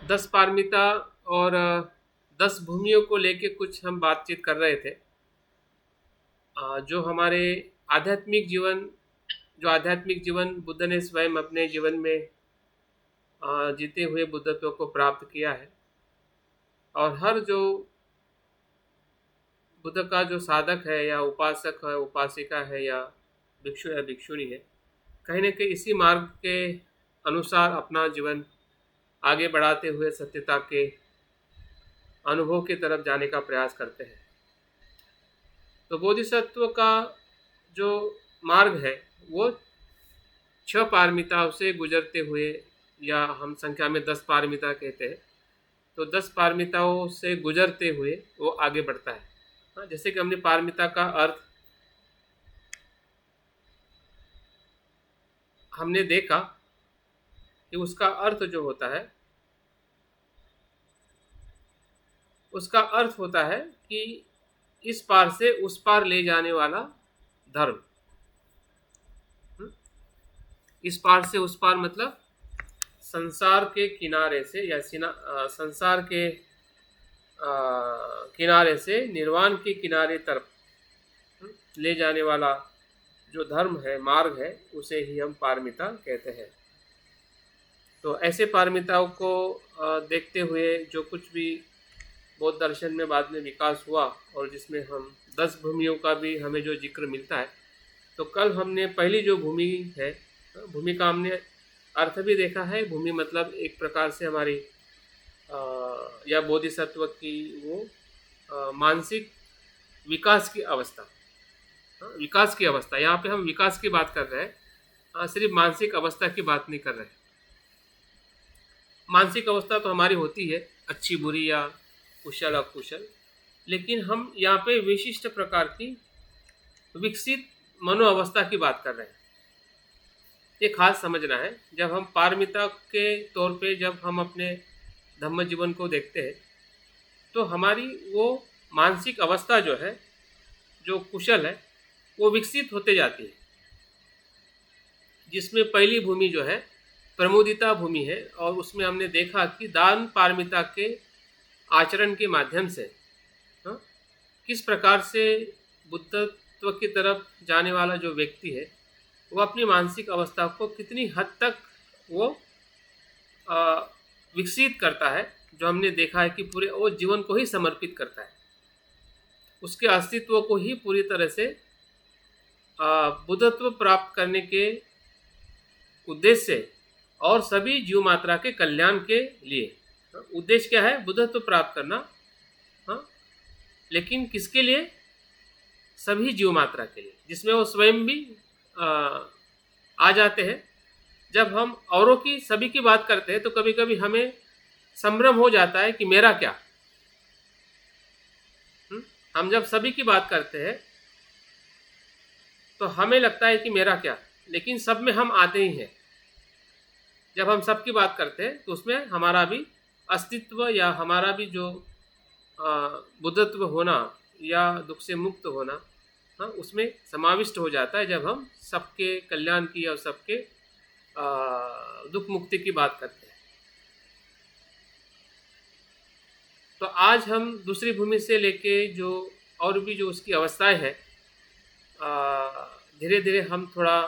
10 पारमिता और 10 भूमियों को लेके कुछ हम बातचीत कर रहे थे। जो हमारे आध्यात्मिक जीवन जो आध्यात्मिक जीवन बुद्ध ने स्वयं अपने जीवन में जीते हुए बुद्धत्व को प्राप्त किया है। और हर जो बुद्ध का जो साधक है या उपासक है, उपासिका है या भिक्षु या भिक्षुणी है, कहीं न कहीं इसी मार्ग के अनुसार अपना जीवन आगे बढ़ाते हुए सत्यता के अनुभव की तरफ जाने का प्रयास करते हैं। तो बोधिसत्व का जो मार्ग है वो 6 पारमिताओं से गुजरते हुए, या हम संख्या में 10 पारमिता कहते हैं, तो 10 पारमिताओं से गुजरते हुए वो आगे बढ़ता है। जैसे कि हमने पारमिता का अर्थ हमने देखा कि उसका अर्थ जो होता है, उसका अर्थ होता है कि इस पार से उस पार ले जाने वाला धर्म। इस पार से उस पार मतलब संसार के किनारे से या संसार के किनारे से निर्वाण के किनारे तरफ ले जाने वाला जो धर्म है, मार्ग है, उसे ही हम पारमिता कहते हैं। तो ऐसे पारमिताओं को देखते हुए जो कुछ भी बौद्ध दर्शन में बाद में विकास हुआ और जिसमें हम 10 भूमियों का भी हमें जो जिक्र मिलता है, तो कल हमने पहली जो भूमि है, भूमि का हमने अर्थ भी देखा है। भूमि मतलब एक प्रकार से हमारी या बोधिसत्व की वो मानसिक विकास की अवस्था, विकास की अवस्था। यहाँ पे हम विकास की बात कर रहे हैं, सिर्फ मानसिक अवस्था की बात नहीं कर रहे। मानसिक अवस्था तो हमारी होती है, अच्छी बुरी या कुशल अकुशल, लेकिन हम यहाँ पे विशिष्ट प्रकार की विकसित मनोअवस्था की बात कर रहे हैं। ये खास समझना है। जब हम पारमिता के तौर पे जब हम अपने धम्म जीवन को देखते हैं, तो हमारी वो मानसिक अवस्था जो है, जो कुशल है, वो विकसित होते जाती है। जिसमें पहली भूमि जो है प्रमुदिता भूमि है, और उसमें हमने देखा कि दान पारमिता के आचरण के माध्यम से किस प्रकार से बुद्धत्व की तरफ जाने वाला जो व्यक्ति है, वो अपनी मानसिक अवस्था को कितनी हद तक वो विकसित करता है। जो हमने देखा है कि पूरे वो जीवन को ही समर्पित करता है, उसके अस्तित्व को ही पूरी तरह से बुद्धत्व प्राप्त करने के उद्देश्य से और सभी जीव मात्रा के कल्याण के लिए। उद्देश्य क्या है? बुद्धत्व प्राप्त करना। लेकिन किसके लिए? सभी जीव मात्रा के लिए, जिसमें वो स्वयं भी आ जाते हैं। जब हम औरों की, सभी की बात करते हैं, तो कभी कभी हमें संभ्रम हो जाता है कि मेरा क्या। हम जब सभी की बात करते हैं तो हमें लगता है कि मेरा क्या, लेकिन सब में हम आते ही हैं। जब हम सबकी बात करते हैं तो उसमें हमारा भी अस्तित्व या हमारा भी जो बुद्धत्व होना या दुख से मुक्त होना, उसमें समाविष्ट हो जाता है जब हम सबके कल्याण की और सबके दुख मुक्ति की बात करते हैं। तो आज हम दूसरी भूमि से लेके जो और भी जो उसकी अवस्थाएं हैं, धीरे धीरे हम थोड़ा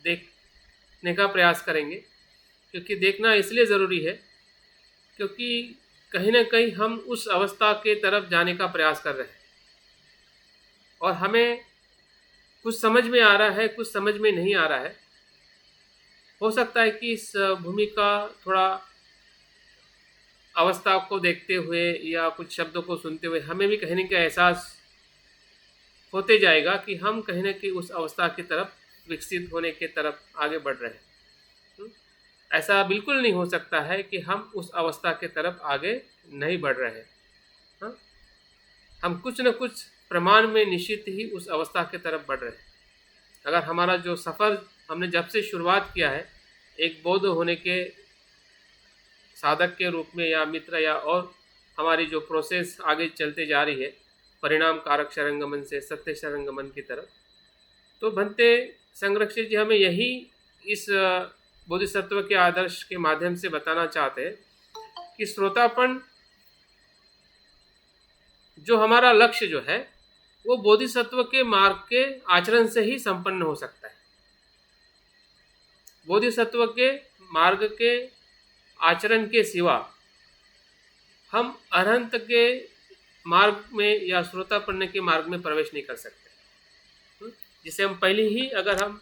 देखने का प्रयास करेंगे। क्योंकि देखना इसलिए ज़रूरी है क्योंकि कहीं ना कहीं हम उस अवस्था के तरफ जाने का प्रयास कर रहे हैं, और हमें कुछ समझ में आ रहा है, कुछ समझ में नहीं आ रहा है। हो सकता है कि इस भूमि का थोड़ा अवस्था को देखते हुए या कुछ शब्दों को सुनते हुए हमें भी कहीं ना कहीं एहसास होते जाएगा कि हम कहीं ना कहीं उस अवस्था की तरफ, विकसित होने की तरफ आगे बढ़ रहे हैं। ऐसा बिल्कुल नहीं हो सकता है कि हम उस अवस्था की तरफ आगे नहीं बढ़ रहे हैं। हम कुछ न कुछ प्रमाण में निश्चित ही उस अवस्था की तरफ बढ़ रहे हैं। अगर हमारा जो सफ़र हमने जब से शुरुआत किया है, एक बौद्ध होने के साधक के रूप में या मित्र, या और हमारी जो प्रोसेस आगे चलते जा रही है परिणाम कारक शरणगमन से सत्य शरणगमन की तरफ, तो भंते संरक्षित जी हमें यही इस बोधिसत्व के आदर्श के माध्यम से बताना चाहते हैं कि श्रोतापन जो हमारा लक्ष्य जो है वो बोधिसत्व के मार्ग के आचरण से ही संपन्न हो सकता है। बोधिसत्व के मार्ग के आचरण के सिवा हम अरहंत के मार्ग में या श्रोतापन्न के मार्ग में प्रवेश नहीं कर सकते। जिसे हम पहले ही, अगर हम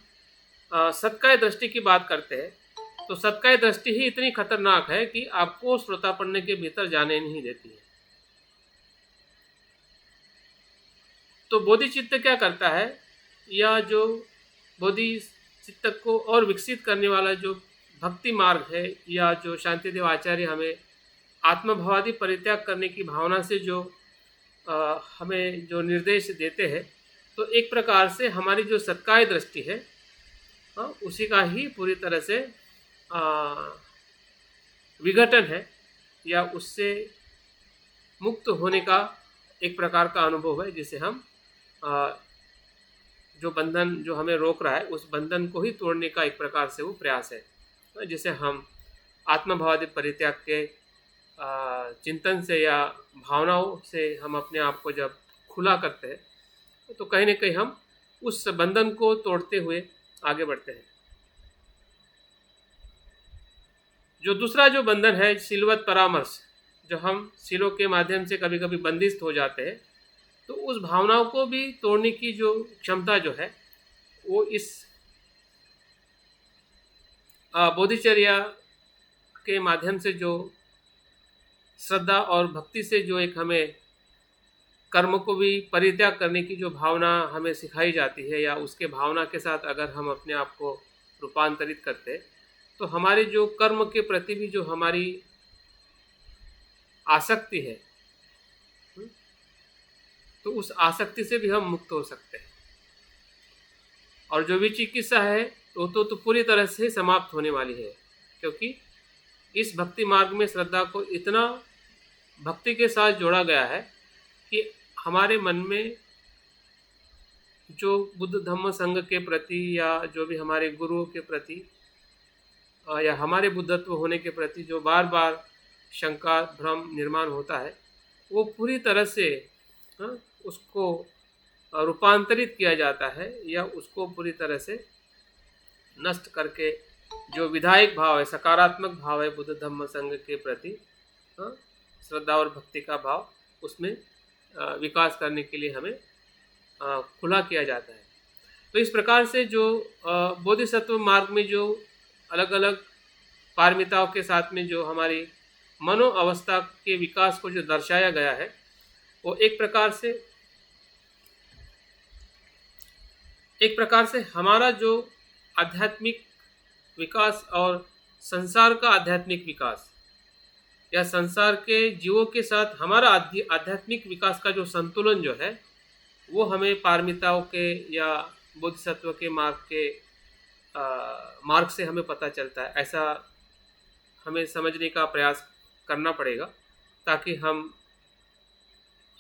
सत्काय दृष्टि की बात करते हैं तो सत्काय दृष्टि ही इतनी खतरनाक है कि आपको श्रोतापन्न के भीतर जाने नहीं देती है। तो बोधिचित्त क्या करता है, या जो बोधिचित्त को और विकसित करने वाला जो भक्ति मार्ग है, या जो शांतिदेव आचार्य हमें आत्मभावादि परित्याग करने की भावना से जो हमें जो निर्देश देते हैं, तो एक प्रकार से हमारी जो सत्काय दृष्टि है उसी का ही पूरी तरह से विघटन है, या उससे मुक्त होने का एक प्रकार का अनुभव है, जिसे हम जो बंधन जो हमें रोक रहा है उस बंधन को ही तोड़ने का एक प्रकार से वो प्रयास है, जिसे हम आत्मभावादि परित्याग के चिंतन से या भावनाओं से हम अपने आप को जब खुला करते हैं तो कहीं ना कहीं हम उस बंधन को तोड़ते हुए आगे बढ़ते हैं। जो दूसरा जो बंधन है सिलवत परामर्श, जो हम सिलों के माध्यम से कभी कभी बंदिस्त हो जाते हैं, तो उस भावनाओं को भी तोड़ने की जो क्षमता जो है वो इस बोधिचर्या के माध्यम से, जो श्रद्धा और भक्ति से जो एक हमें कर्म को भी परित्याग करने की जो भावना हमें सिखाई जाती है, या उसके भावना के साथ अगर हम अपने आप को रूपांतरित करते हैं तो हमारे जो कर्म के प्रति भी जो हमारी आसक्ति है, तो उस आसक्ति से भी हम मुक्त हो सकते हैं। और जो विचिकित्सा है तो पूरी तरह से समाप्त होने वाली है, क्योंकि इस भक्ति मार्ग में श्रद्धा को इतना भक्ति के साथ जोड़ा गया है कि हमारे मन में जो बुद्ध धम्म संघ के प्रति, या जो भी हमारे गुरुओं के प्रति, या हमारे बुद्धत्व होने के प्रति जो बार बार शंका भ्रम निर्माण होता है, वो पूरी तरह से उसको रूपांतरित किया जाता है, या उसको पूरी तरह से नष्ट करके जो विधायक भाव है, सकारात्मक भाव है बुद्ध धम्म संघ के प्रति, श्रद्धा और भक्ति का भाव, उसमें विकास करने के लिए हमें खुला किया जाता है। तो इस प्रकार से जो बोधिसत्व मार्ग में जो अलग अलग पारमिताओं के साथ में जो हमारी मनो अवस्था के विकास को जो दर्शाया गया है, वो एक प्रकार से हमारा जो आध्यात्मिक विकास और संसार का आध्यात्मिक विकास, या संसार के जीवों के साथ हमारा आध्यात्मिक विकास का जो संतुलन जो है, वो हमें पारमिताओं के या बोधिसत्व के मार्ग से हमें पता चलता है। ऐसा हमें समझने का प्रयास करना पड़ेगा, ताकि हम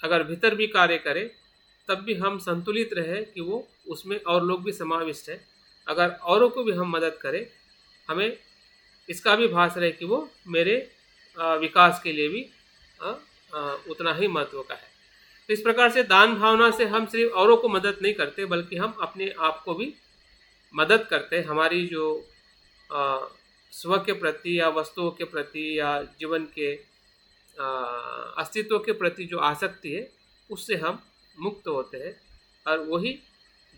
अगर भीतर भी कार्य करें तब भी हम संतुलित रहे कि वो उसमें और लोग भी समाविष्ट है। अगर औरों को भी हम मदद करें, हमें इसका भी भास रहे कि वो मेरे विकास के लिए भी उतना ही महत्व का है। तो इस प्रकार से दान भावना से हम सिर्फ औरों को मदद नहीं करते, बल्कि हम अपने आप को भी मदद करते हैं। हमारी जो स्व के प्रति या वस्तुओं के प्रति या जीवन के अस्तित्व के प्रति जो आसक्ति है, उससे हम मुक्त होते हैं, और वही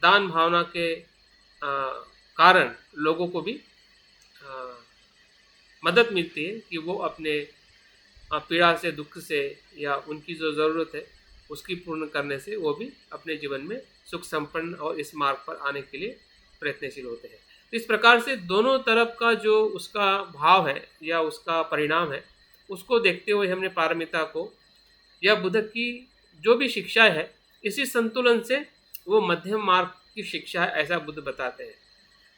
दान भावना के कारण लोगों को भी मदद मिलती है कि वो अपने पीड़ा से, दुख से, या उनकी जो ज़रूरत है उसकी पूर्ण करने से वो भी अपने जीवन में सुख संपन्न और इस मार्ग पर आने के लिए प्रयत्नशील होते हैं। तो इस प्रकार से दोनों तरफ का जो उसका भाव है या उसका परिणाम है, उसको देखते हुए हमने पारमिता को या बुद्ध की जो भी शिक्षा है, इसी संतुलन से वो मध्यम मार्ग की शिक्षा है, ऐसा बुद्ध बताते हैं।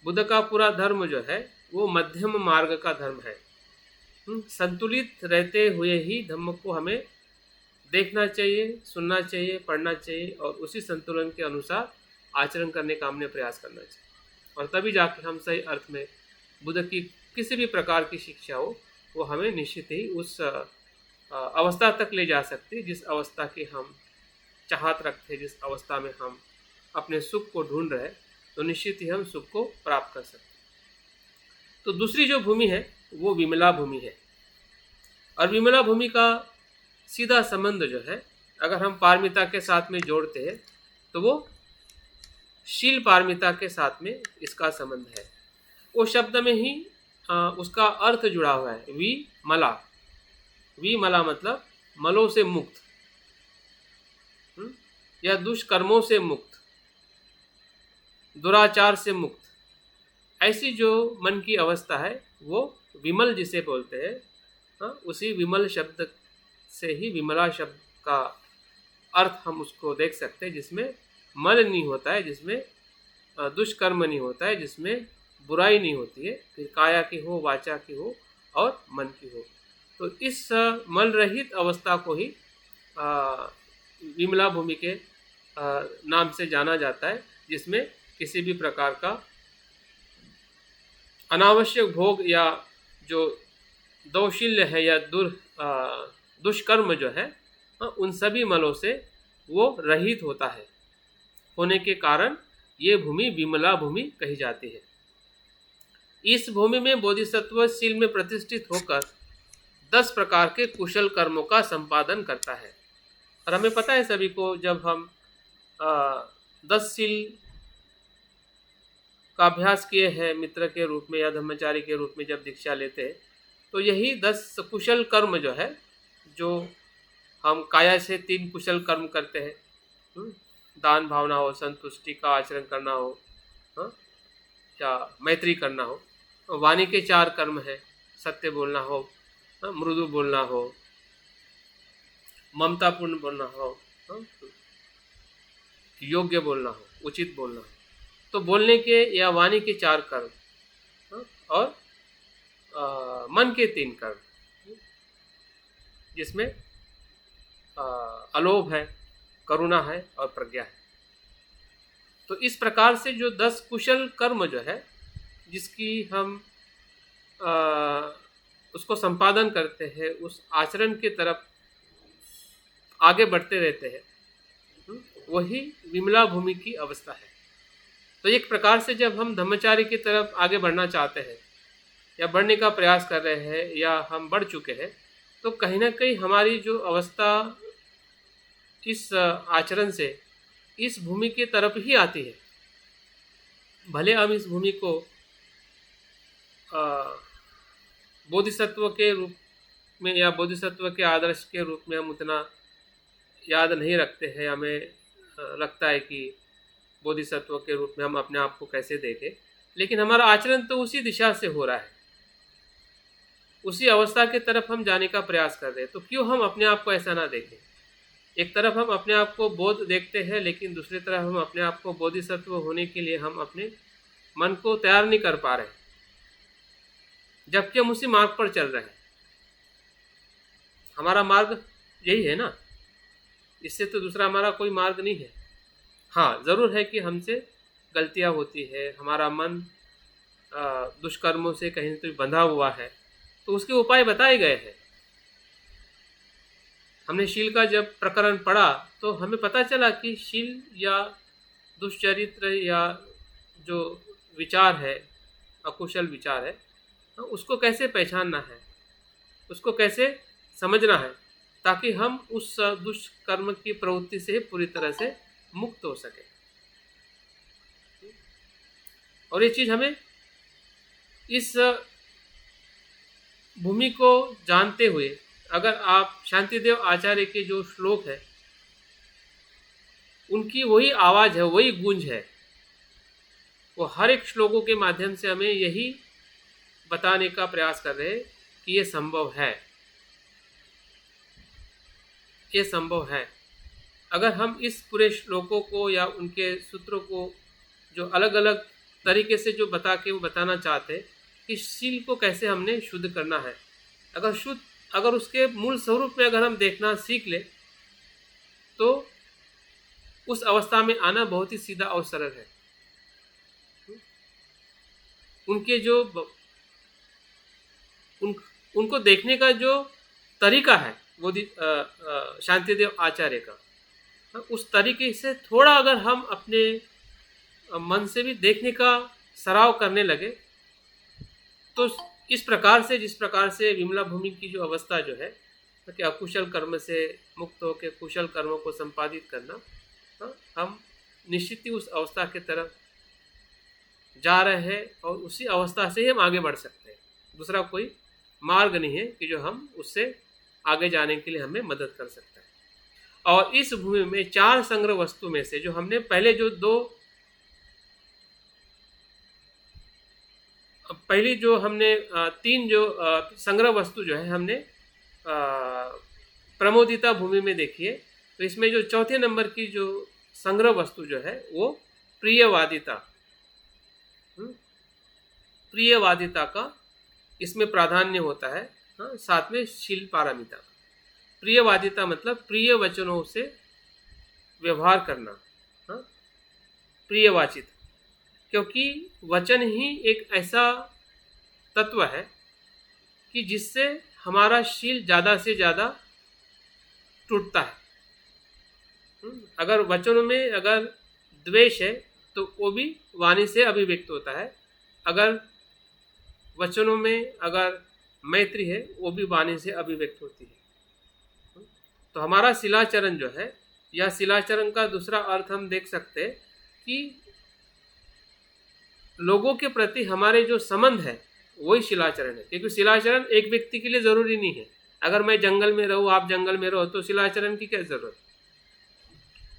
बुद्ध का पूरा धर्म जो है वो मध्यम मार्ग का धर्म है। संतुलित रहते हुए ही धम्म को हमें देखना चाहिए, सुनना चाहिए, पढ़ना चाहिए, और उसी संतुलन के अनुसार आचरण करने का हमने प्रयास करना चाहिए, और तभी जाके हम सही अर्थ में बुद्ध की किसी भी प्रकार की शिक्षा हो, वो हमें निश्चित ही उस अवस्था तक ले जा सकती है जिस अवस्था की हम चाहत रखते हैं, जिस अवस्था में हम अपने सुख को ढूंढ रहे हैं, तो निश्चित ही हम सुख को प्राप्त कर सकते हैं। तो दूसरी जो भूमि है वो विमला भूमि है। और विमला भूमि का सीधा संबंध जो है, अगर हम पारमिता के साथ में जोड़ते हैं तो वो शील पारमिता के साथ में इसका संबंध है। वो शब्द में ही उसका अर्थ जुड़ा हुआ है, विमला। विमला मतलब मलों से मुक्त, या दुष्कर्मों से मुक्त, दुराचार से मुक्त। ऐसी जो मन की अवस्था है वो विमल जिसे बोलते हैं, उसी विमल शब्द से ही विमला शब्द का अर्थ हम उसको देख सकते हैं, जिसमें मल नहीं होता है, जिसमें दुष्कर्म नहीं होता है, जिसमें बुराई नहीं होती है, फिर काया की हो, वाचा की हो और मन की हो। तो इस मल रहित अवस्था को ही विमला भूमि के नाम से जाना जाता है, जिसमें किसी भी प्रकार का अनावश्यक भोग या जो दौशील्य है या दुष्कर्म जो है, उन सभी मलों से वो रहित होता है, होने के कारण ये भूमि विमला भूमि कही जाती है। इस भूमि में बोधिसत्व शील में प्रतिष्ठित होकर 10 प्रकार के कुशल कर्मों का संपादन करता है। और हमें पता है सभी को, जब हम 10 शील का अभ्यास किए हैं मित्र के रूप में या ब्रह्मचारी के रूप में जब दीक्षा लेते हैं, तो यही 10 कुशल कर्म जो है, जो हम काया से 3 कुशल कर्म करते हैं, दान भावना हो, संतुष्टि का आचरण करना हो, या मैत्री करना हो। वाणी के 4 कर्म है, सत्य बोलना हो, मृदु बोलना हो, ममतापूर्ण बोलना हो, योग्य बोलना हो, उचित बोलना हो। तो बोलने के या वाणी के 4 कर्म, और मन के 3 कर्म, जिसमें अलोभ है, करुणा है और प्रज्ञा है। तो इस प्रकार से जो 10 कुशल कर्म जो है, जिसकी हम उसको संपादन करते हैं, उस आचरण की तरफ आगे बढ़ते रहते हैं, वही विमला भूमि की अवस्था है। तो एक प्रकार से जब हम ब्रह्मचारी की तरफ आगे बढ़ना चाहते हैं या बढ़ने का प्रयास कर रहे हैं या हम बढ़ चुके हैं, तो कहीं ना कहीं हमारी जो अवस्था इस आचरण से इस भूमि की तरफ ही आती है। भले हम इस भूमि को बोधिसत्व के रूप में या बोधिसत्व के आदर्श के रूप में हम उतना याद नहीं रखते हैं, हमें लगता है कि बोधिसत्व के रूप में हम अपने आप को कैसे देखें, लेकिन हमारा आचरण तो उसी दिशा से हो रहा है, उसी अवस्था की तरफ हम जाने का प्रयास कर रहे हैं। तो क्यों हम अपने आप को ऐसा ना देखें? एक तरफ हम अपने आप को बोध देखते हैं, लेकिन दूसरी तरफ हम अपने आप को बोधिसत्व होने के लिए हम अपने मन को तैयार नहीं कर पा रहे, जबकि हम उसी मार्ग पर चल रहे हैं। हमारा मार्ग यही है ना, इससे तो दूसरा हमारा कोई मार्ग नहीं है। हाँ, ज़रूर है कि हमसे गलतियाँ होती है, हमारा मन दुष्कर्मों से कहीं ना कहीं बंधा हुआ है, तो उसके उपाय बताए गए हैं। हमने शील का जब प्रकरण पढ़ा तो हमें पता चला कि शील या दुष्चरित्र या जो विचार है, अकुशल विचार है, उसको कैसे पहचानना है, उसको कैसे समझना है, ताकि हम उस दुष्कर्म की प्रवृत्ति से पूरी तरह से मुक्त हो सके। और ये चीज़ हमें इस भूमि को जानते हुए, अगर आप शांतिदेव आचार्य के जो श्लोक है, उनकी वही आवाज़ है, वही गूंज है, वो हर एक श्लोकों के माध्यम से हमें यही बताने का प्रयास कर रहे हैं कि ये संभव है, ये संभव है। अगर हम इस पूरे श्लोकों को या उनके सूत्रों को जो अलग अलग तरीके से जो बता के वो बताना चाहते हैं कि शील को कैसे हमने शुद्ध करना है, अगर उसके मूल स्वरूप में अगर हम देखना सीख ले, तो उस अवस्था में आना बहुत ही सीधा और सरल है। उनके जो उन उनको देखने का जो तरीका है वो शांतिदेव आचार्य का, उस तरीके से थोड़ा अगर हम अपने मन से भी देखने का सराव करने लगे तो इस प्रकार से, जिस प्रकार से विमला भूमि की जो अवस्था जो है कि अकुशल कर्म से मुक्त होकर कुशल कर्मों को संपादित करना, हम निश्चित ही उस अवस्था के तरफ जा रहे हैं और उसी अवस्था से ही हम आगे बढ़ सकते हैं। दूसरा कोई मार्ग नहीं है कि जो हम उससे आगे जाने के लिए हमें मदद कर सकता है। और इस भूमि में 4 संग्रह वस्तु में से जो हमने पहले जो पहली जो हमने 3 जो संग्रह वस्तु जो है हमने प्रमोदिता भूमि में देखी है, तो इसमें जो चौथे नंबर की जो संग्रह वस्तु जो है वो प्रियवादिता, प्रियवादिता का इसमें प्राधान्य होता है। साथ में शील पारमिता। प्रियवादिता मतलब प्रिय वचनों से व्यवहार करना, प्रियवाचित, क्योंकि वचन ही एक ऐसा तत्व है कि जिससे हमारा शील ज़्यादा से ज़्यादा टूटता है। अगर वचनों में अगर द्वेष है तो वो भी वाणी से अभिव्यक्त होता है, अगर वचनों में अगर मैत्री है वो भी वाणी से अभिव्यक्त होती है। तो हमारा शिलाचरण जो है, या शिलाचरण का दूसरा अर्थ हम देख सकते हैं कि लोगों के प्रति हमारे जो संबंध है वही शिलाचरण है। क्योंकि शिलाचरण एक व्यक्ति के लिए ज़रूरी नहीं है। अगर मैं जंगल में रहूँ, आप जंगल में रहो, तो शिलाचरण की क्या ज़रूरत?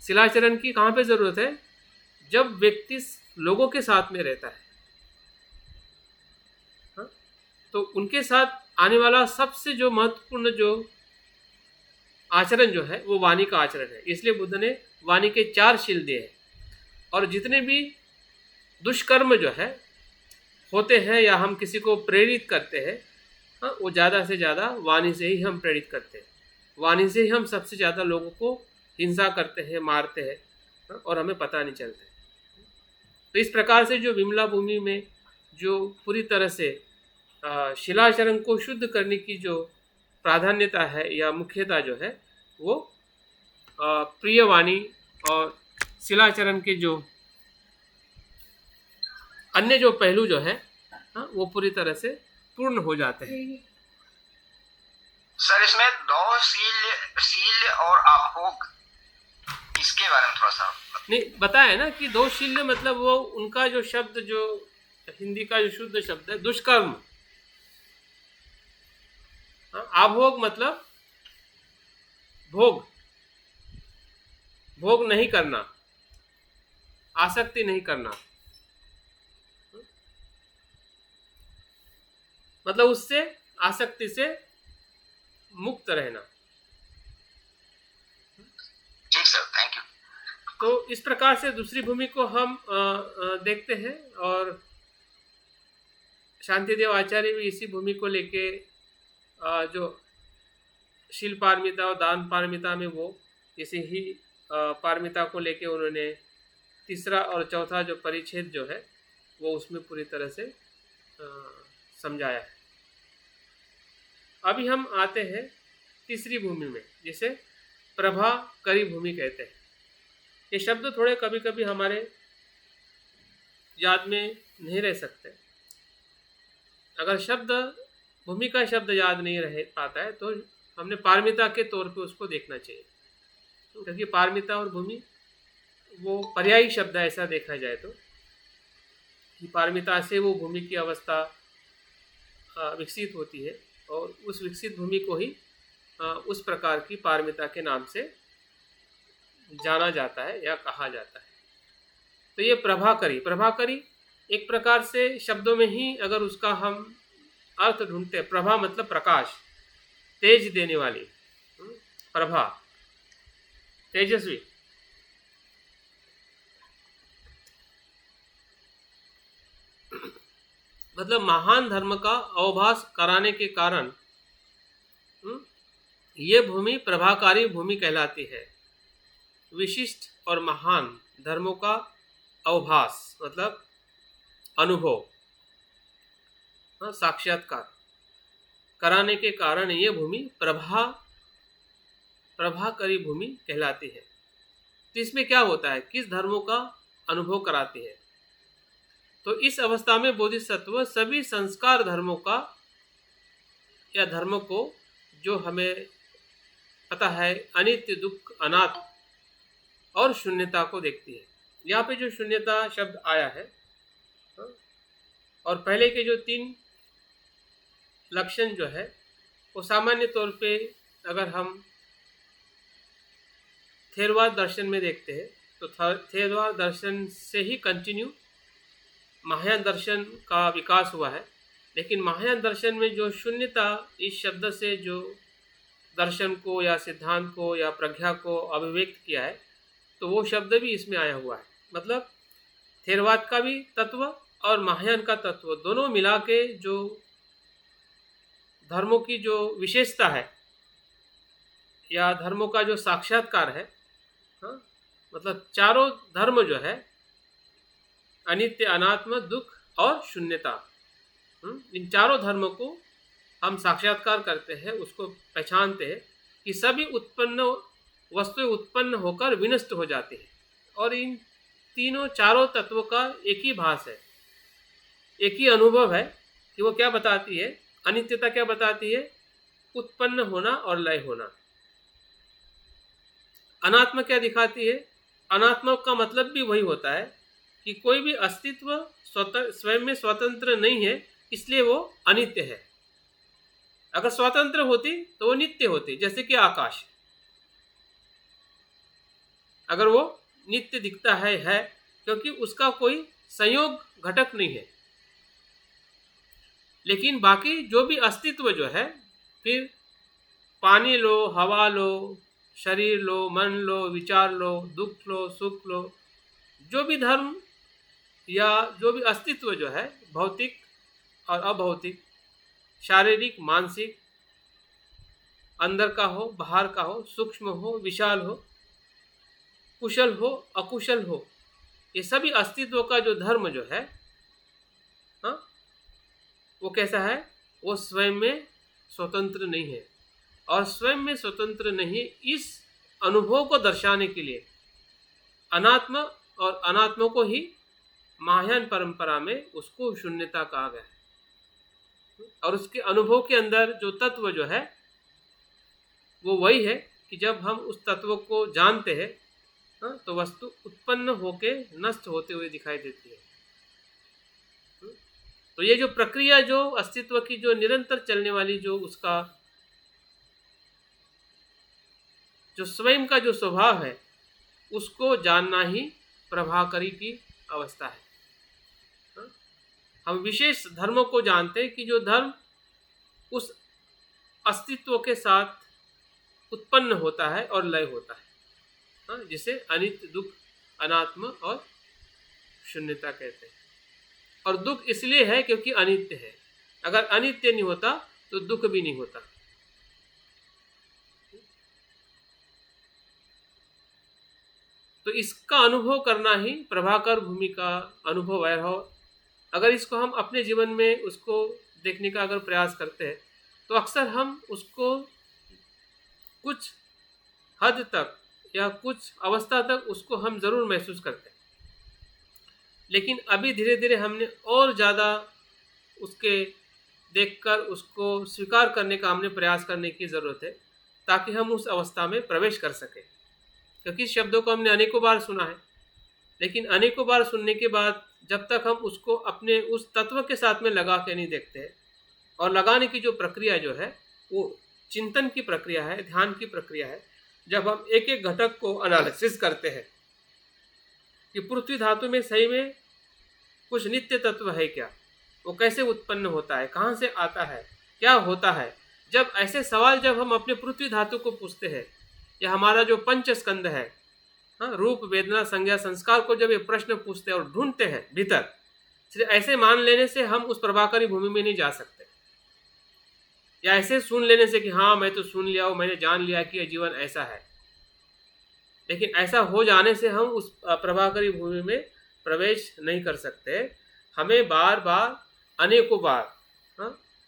शिलाचरण की कहाँ पे ज़रूरत है? जब व्यक्ति लोगों के साथ में रहता है, तो उनके साथ आने वाला सबसे जो महत्वपूर्ण जो आचरण जो है वो वाणी का आचरण है। इसलिए बुद्ध ने वाणी के 4 शील दिए हैं। और जितने भी दुष्कर्म जो है होते हैं या हम किसी को प्रेरित करते हैं, वो ज़्यादा से ज़्यादा वाणी से ही हम प्रेरित करते हैं। वाणी से ही हम सबसे ज़्यादा लोगों को हिंसा करते हैं, मारते हैं, और हमें पता नहीं चलता। तो इस प्रकार से जो विमला भूमि में जो पूरी तरह से शिलाचरण को शुद्ध करने की जो प्राधान्यता है या मुख्यता जो है वो प्रियवाणी और शिलाचरण के जो अन्य जो पहलू जो है वो पूरी तरह से पूर्ण हो जाते हैं। सर इसमें 2 शील और आभोग, इसके बारे में थोड़ा सा नहीं बताया ना कि 2 शील मतलब वो उनका जो शब्द, जो हिंदी का जो शुद्ध शब्द है दुष्कर्म। आभोग मतलब भोग नहीं करना, आसक्ति नहीं करना, मतलब उससे आसक्ति से मुक्त रहना। ठीक सर, थैंक यू। तो इस प्रकार से दूसरी भूमि को हम देखते हैं, और शांतिदेव आचार्य भी इसी भूमि को लेके जो शील पारमिता और दान पारमिता में वो इसी ही पारमिता को लेके उन्होंने तीसरा और चौथा जो परिच्छेद जो है वो उसमें पूरी तरह से समझाया है। अभी हम आते हैं तीसरी भूमि में, जिसे प्रभाकरी भूमि कहते हैं। ये शब्द थोड़े कभी कभी हमारे याद में नहीं रह सकते। अगर शब्द भूमि का शब्द याद नहीं रह पाता है तो हमने पारमिता के तौर पे उसको देखना चाहिए, क्योंकि पारमिता और भूमि वो पर्यायी शब्द है। ऐसा देखा जाए तो कि पारमिता से वो भूमि की अवस्था विकसित होती है, और उस विकसित भूमि को ही उस प्रकार की पारमिता के नाम से जाना जाता है या कहा जाता है। तो ये प्रभाकरी एक प्रकार से शब्दों में ही अगर उसका हम अर्थ ढूंढते हैं, प्रभा मतलब प्रकाश, तेज देने वाली, प्रभा तेजस्वी। मतलब महान धर्म का अवभास कराने के कारण ये भूमि प्रभाकारी भूमि कहलाती है। विशिष्ट और महान धर्मों का अवभास मतलब अनुभव, साक्षात्कार, कराने के कारण ये भूमि प्रभाकरी भूमि कहलाती है। तो इसमें क्या होता है, किस धर्मों का अनुभव कराती है? तो इस अवस्था में बोधिसत्व सभी संस्कार धर्मों का या धर्मों को, जो हमें पता है अनित्य, दुख, अनात्म और शून्यता को देखती है। यहाँ पे जो शून्यता शब्द आया है और पहले के जो 3 लक्षण जो है वो सामान्य तौर पे अगर हम थेरवाद दर्शन में देखते हैं तो थेरवाद दर्शन से ही कंटिन्यू महायान दर्शन का विकास हुआ है। लेकिन महायान दर्शन में जो शून्यता इस शब्द से जो दर्शन को या सिद्धांत को या प्रज्ञा को अभिव्यक्त किया है, तो वो शब्द भी इसमें आया हुआ है। मतलब थेरवाद का भी तत्व और महायान का तत्व दोनों मिला के जो धर्मों की जो विशेषता है या धर्मों का जो साक्षात्कार है, मतलब चारों धर्म जो है अनित्य, अनात्म, दुख और शून्यता, इन चारों धर्मों को हम साक्षात्कार करते हैं, उसको पहचानते हैं कि सभी उत्पन्न वस्तुएं उत्पन्न होकर विनष्ट हो जाती है और इन चारों तत्वों का एक ही भास है, एक ही अनुभव है कि वो क्या बताती है। अनित्यता क्या बताती है? उत्पन्न होना और लय होना। अनात्मा क्या दिखाती है? अनात्मा का मतलब भी वही होता है कि कोई भी अस्तित्व स्वयं में स्वतंत्र नहीं है, इसलिए वो अनित्य है। अगर स्वतंत्र होती तो वो नित्य होती, जैसे कि आकाश। अगर वो नित्य दिखता है क्योंकि उसका कोई संयोग घटक नहीं है। लेकिन बाकी जो भी अस्तित्व जो है, फिर पानी लो, हवा लो, शरीर लो, मन लो, विचार लो, दुख लो, सुख लो, जो भी धर्म या जो भी अस्तित्व जो है, भौतिक और अभौतिक, शारीरिक, मानसिक, अंदर का हो, बाहर का हो, सूक्ष्म हो, विशाल हो, कुशल हो, अकुशल हो, ये सभी अस्तित्व का जो धर्म जो है, वो कैसा है? वो स्वयं में स्वतंत्र नहीं है। और स्वयं में स्वतंत्र नहीं, इस अनुभव को दर्शाने के लिए अनात्मा और अनात्मा को ही महायान परंपरा में उसको शून्यता कहा गया है। और उसके अनुभव के अंदर जो तत्व जो है वो वही है कि जब हम उस तत्व को जानते हैं तो वस्तु उत्पन्न होके नष्ट होते हुए दिखाई देती है। तो ये जो प्रक्रिया, जो अस्तित्व की जो निरंतर चलने वाली, जो उसका जो स्वयं का जो स्वभाव है, उसको जानना ही प्रभाकरी की अवस्था है। हम विशेष धर्मों को जानते हैं कि जो धर्म उस अस्तित्व के साथ उत्पन्न होता है और लय होता है, जिसे अनित्य, दुख, अनात्म और शून्यता कहते हैं। और दुख इसलिए है क्योंकि अनित्य है। अगर अनित्य नहीं होता तो दुख भी नहीं होता। तो इसका अनुभव करना ही प्रभाकर भूमि का अनुभव है। अगर इसको हम अपने जीवन में उसको देखने का अगर प्रयास करते हैं तो अक्सर हम उसको कुछ हद तक या कुछ अवस्था तक उसको हम ज़रूर महसूस करते हैं। लेकिन अभी धीरे धीरे हमने और ज़्यादा उसके देखकर उसको स्वीकार करने का हमने प्रयास करने की ज़रूरत है, ताकि हम उस अवस्था में प्रवेश कर सकें। क्योंकि इस शब्दों को हमने अनेकों बार सुना है, लेकिन अनेकों बार सुनने के बाद जब तक हम उसको अपने उस तत्व के साथ में लगा के नहीं देखते, और लगाने की जो प्रक्रिया जो है वो चिंतन की प्रक्रिया है, ध्यान की प्रक्रिया है। जब हम एक एक घटक को एनालिसिस करते हैं कि पृथ्वी धातु में सही में कुछ नित्य तत्व है क्या, वो कैसे उत्पन्न होता है, कहाँ से आता है, क्या होता है। जब ऐसे सवाल जब हम अपने पृथ्वी धातु को पूछते हैं, या हमारा जो पंच स्कंद है, रूप, वेदना, संज्ञा, संस्कार को जब ये प्रश्न पूछते हैं और ढूंढते हैं भीतर, सिर्फ ऐसे मान लेने से हम उस प्रभाकरी भूमि में नहीं जा सकते, या ऐसे सुन लेने से कि हाँ मैं तो सुन लिया हूँ, मैंने जान लिया कि यह जीवन ऐसा है। लेकिन ऐसा हो जाने से हम उस प्रभाकरी भूमि में प्रवेश नहीं कर सकते। हमें बार बार, अनेकों बार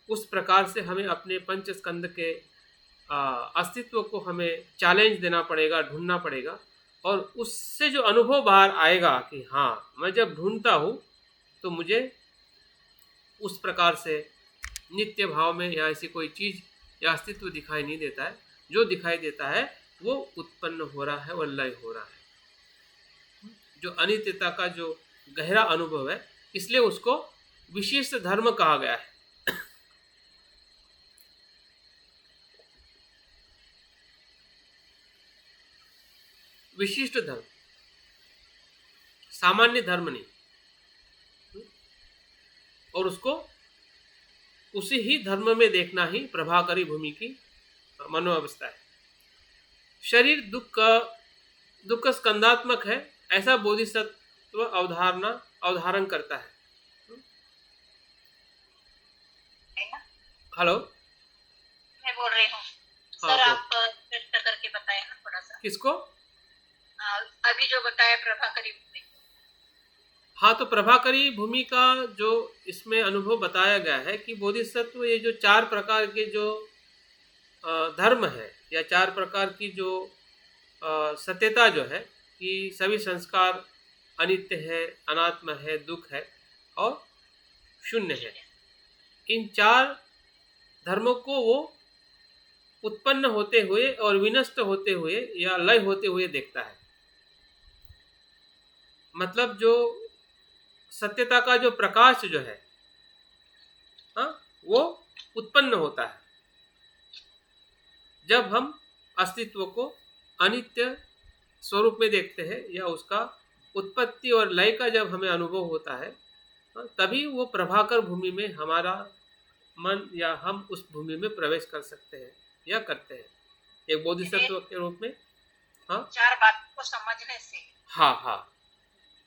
उस प्रकार से हमें अपने पंच स्कंद के अस्तित्व को हमें चैलेंज देना पड़ेगा, ढूंढना पड़ेगा, और उससे जो अनुभव बाहर आएगा कि हाँ, मैं जब ढूंढता हूँ तो मुझे उस प्रकार से नित्य भाव में या ऐसी कोई चीज़ या अस्तित्व दिखाई नहीं देता है। जो दिखाई देता है वो उत्पन्न हो रहा है और लय हो रहा है। जो अनित्यता का जो गहरा अनुभव है, इसलिए उसको विशिष्ट धर्म कहा गया है। विशिष्ट धर्म, सामान्य धर्म नहीं। और उसको उसी ही धर्म में देखना ही प्रभाकरी भूमि की मनोअवस्था है। शरीर दुख स्कंदात्मक है, ऐसा बोधिसत्व अवधारण करता है। हेलो, मैं बोल रही हूँ सर, आप स्पष्ट करके बताए ना थोड़ा सा। किसको? अभी जो बताया प्रभाकरी भूमि। हाँ, तो प्रभाकरी भूमि का जो इसमें अनुभव बताया गया है कि बोधिसत्व ये जो 4 प्रकार के जो धर्म है या 4 प्रकार की जो सत्यता जो है कि सभी संस्कार अनित्य है, अनात्म है, दुख है और शून्य है, इन 4 धर्मों को वो उत्पन्न होते हुए और विनष्ट होते हुए या लय होते हुए देखता है। मतलब जो सत्यता का जो प्रकाश जो है, हाँ, वो उत्पन्न होता है जब हम अस्तित्व को अनित्य स्वरूप में देखते हैं या उसका उत्पत्ति और लय का जब हमें अनुभव होता है, तभी वो प्रभाकर भूमि में हमारा मन या हम उस भूमि में प्रवेश कर सकते हैं या करते हैं एक बोधिसत्व के रूप में। हाँ, 4 बातों को समझने से। हाँ हाँ,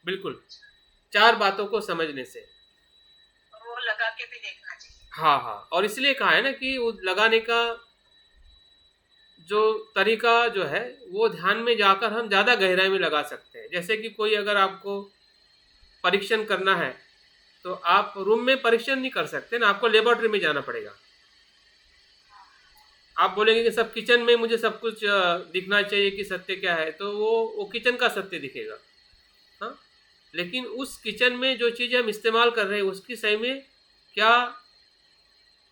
बिल्कुल, 4 बातों को समझने से, और वो लगा के भी देखना चाहिए। हाँ हाँ, और इसलिए कहा है ना कि वो लगाने का जो तरीका जो है वो ध्यान में जाकर हम ज़्यादा गहराई में लगा सकते हैं। जैसे कि कोई अगर आपको परीक्षण करना है तो आप रूम में परीक्षण नहीं कर सकते ना, आपको लेबोरेटरी में जाना पड़ेगा। आप बोलेंगे कि सब किचन में मुझे सब कुछ दिखना चाहिए कि सत्य क्या है, तो वो किचन का सत्य दिखेगा। हाँ, लेकिन उस किचन में जो चीज़ हम इस्तेमाल कर रहे हैं उसकी सही में क्या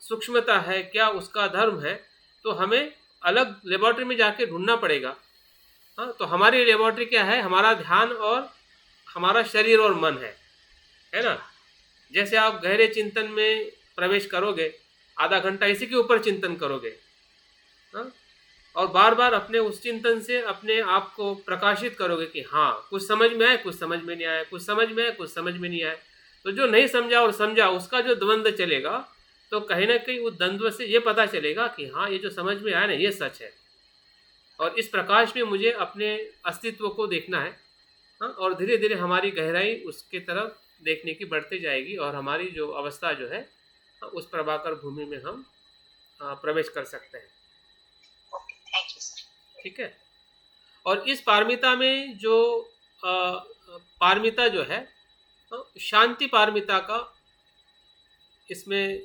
सूक्ष्मता है, क्या उसका धर्म है, तो हमें अलग लेबोरेटरी में जाके ढूंढना पड़ेगा। हाँ, तो हमारी लेबोरेटरी क्या है? हमारा ध्यान और हमारा शरीर और मन है ना। जैसे आप गहरे चिंतन में प्रवेश करोगे, आधा घंटा इसी के ऊपर चिंतन करोगे, हाँ, और बार बार अपने उस चिंतन से अपने आप को प्रकाशित करोगे कि हाँ, कुछ समझ में आए, कुछ समझ में नहीं आया, कुछ समझ में आए, कुछ समझ में नहीं आया। तो जो नहीं समझा और समझा उसका जो द्वंद्व चलेगा, तो कहीं ना कहीं उस द्वंद्व से ये पता चलेगा कि हाँ, ये जो समझ में आया ना, ये सच है, और इस प्रकाश में मुझे अपने अस्तित्व को देखना है। हाँ, और धीरे धीरे हमारी गहराई उसके तरफ देखने की बढ़ती जाएगी और हमारी जो अवस्था जो है उस प्रभाकर भूमि में हम प्रवेश कर सकते हैं। Okay, thank you sir. ठीक है। और इस पारमिता में जो पारमिता जो है, शांति पारमिता का इसमें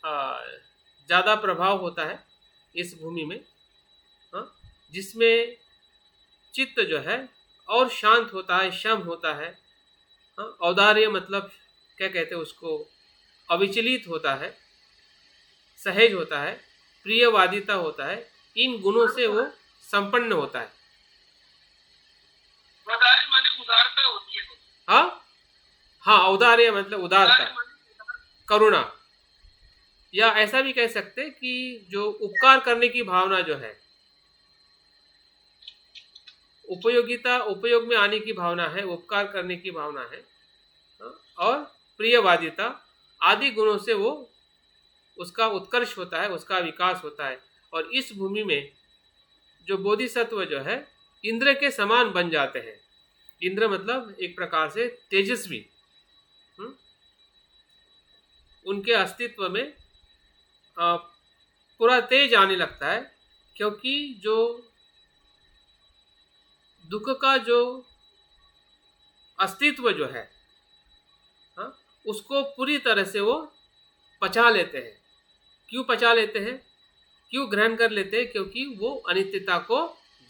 ज़्यादा प्रभाव होता है इस भूमि में, जिसमें चित्त जो है और शांत होता है, शम होता है। औदार्य मतलब क्या कहते हैं उसको, अविचलित होता है, सहज होता है, प्रियवादिता होता है। इन गुणों से वो संपन्न होता है। औदार्य माने उदारता होती है। हाँ हाँ, औदार्य मतलब उदारता, करुणा, या ऐसा भी कह सकते हैं कि जो उपकार करने की भावना जो है, उपयोग में आने की भावना है, उपकार करने की भावना है, और प्रियवादिता आदि गुणों से वो उसका उत्कर्ष होता है, उसका विकास होता है। और इस भूमि में जो बोधिसत्व जो है इंद्र के समान बन जाते हैं। इंद्र मतलब एक प्रकार से तेजस्वी, उनके अस्तित्व में पूरा तेज आने लगता है, क्योंकि जो दुख का जो अस्तित्व जो है, उसको पूरी तरह से वो पचा लेते हैं। क्यों पचा लेते हैं, क्यों ग्रहण कर लेते हैं? क्योंकि वो अनित्यता को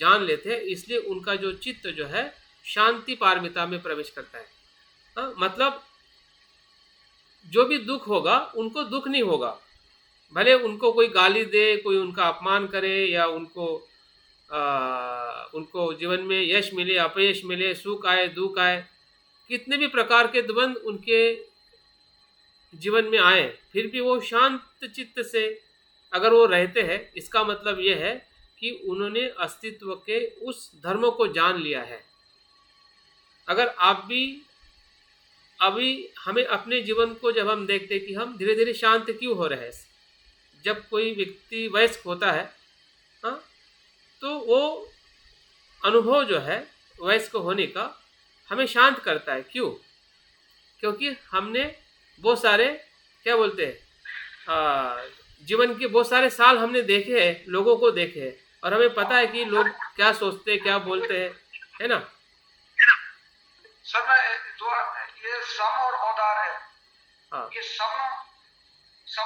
जान लेते हैं, इसलिए उनका जो चित्त जो है शांति पारमिता में प्रवेश करता है। मतलब जो भी दुख होगा उनको दुख नहीं होगा, भले उनको कोई गाली दे, कोई उनका अपमान करे, या उनको जीवन में यश मिले अपयश मिले, सुख आए दुख आए, कितने भी प्रकार के द्वंद उनके जीवन में आए, फिर भी वो शांत चित्त से अगर वो रहते हैं, इसका मतलब ये है कि उन्होंने अस्तित्व के उस धर्म को जान लिया है। अगर आप भी अभी हमें अपने जीवन को जब हम देखते हैं कि हम धीरे धीरे शांत क्यों हो रहे हैं, जब कोई व्यक्ति वयस्क होता है, हाँ, तो वो अनुभव जो है वयस्क होने का हमें शांत करता है। क्यों? क्योंकि हमने बहुत सारे क्या बोलते हैं जीवन के बहुत सारे साल हमने देखे हैं, लोगों को देखे हैं, और हमें पता है कि लोग क्या सोचते हैं, क्या बोलते हैं, है ना? सर मैं ये सम और औदार है, हाँ, ये सम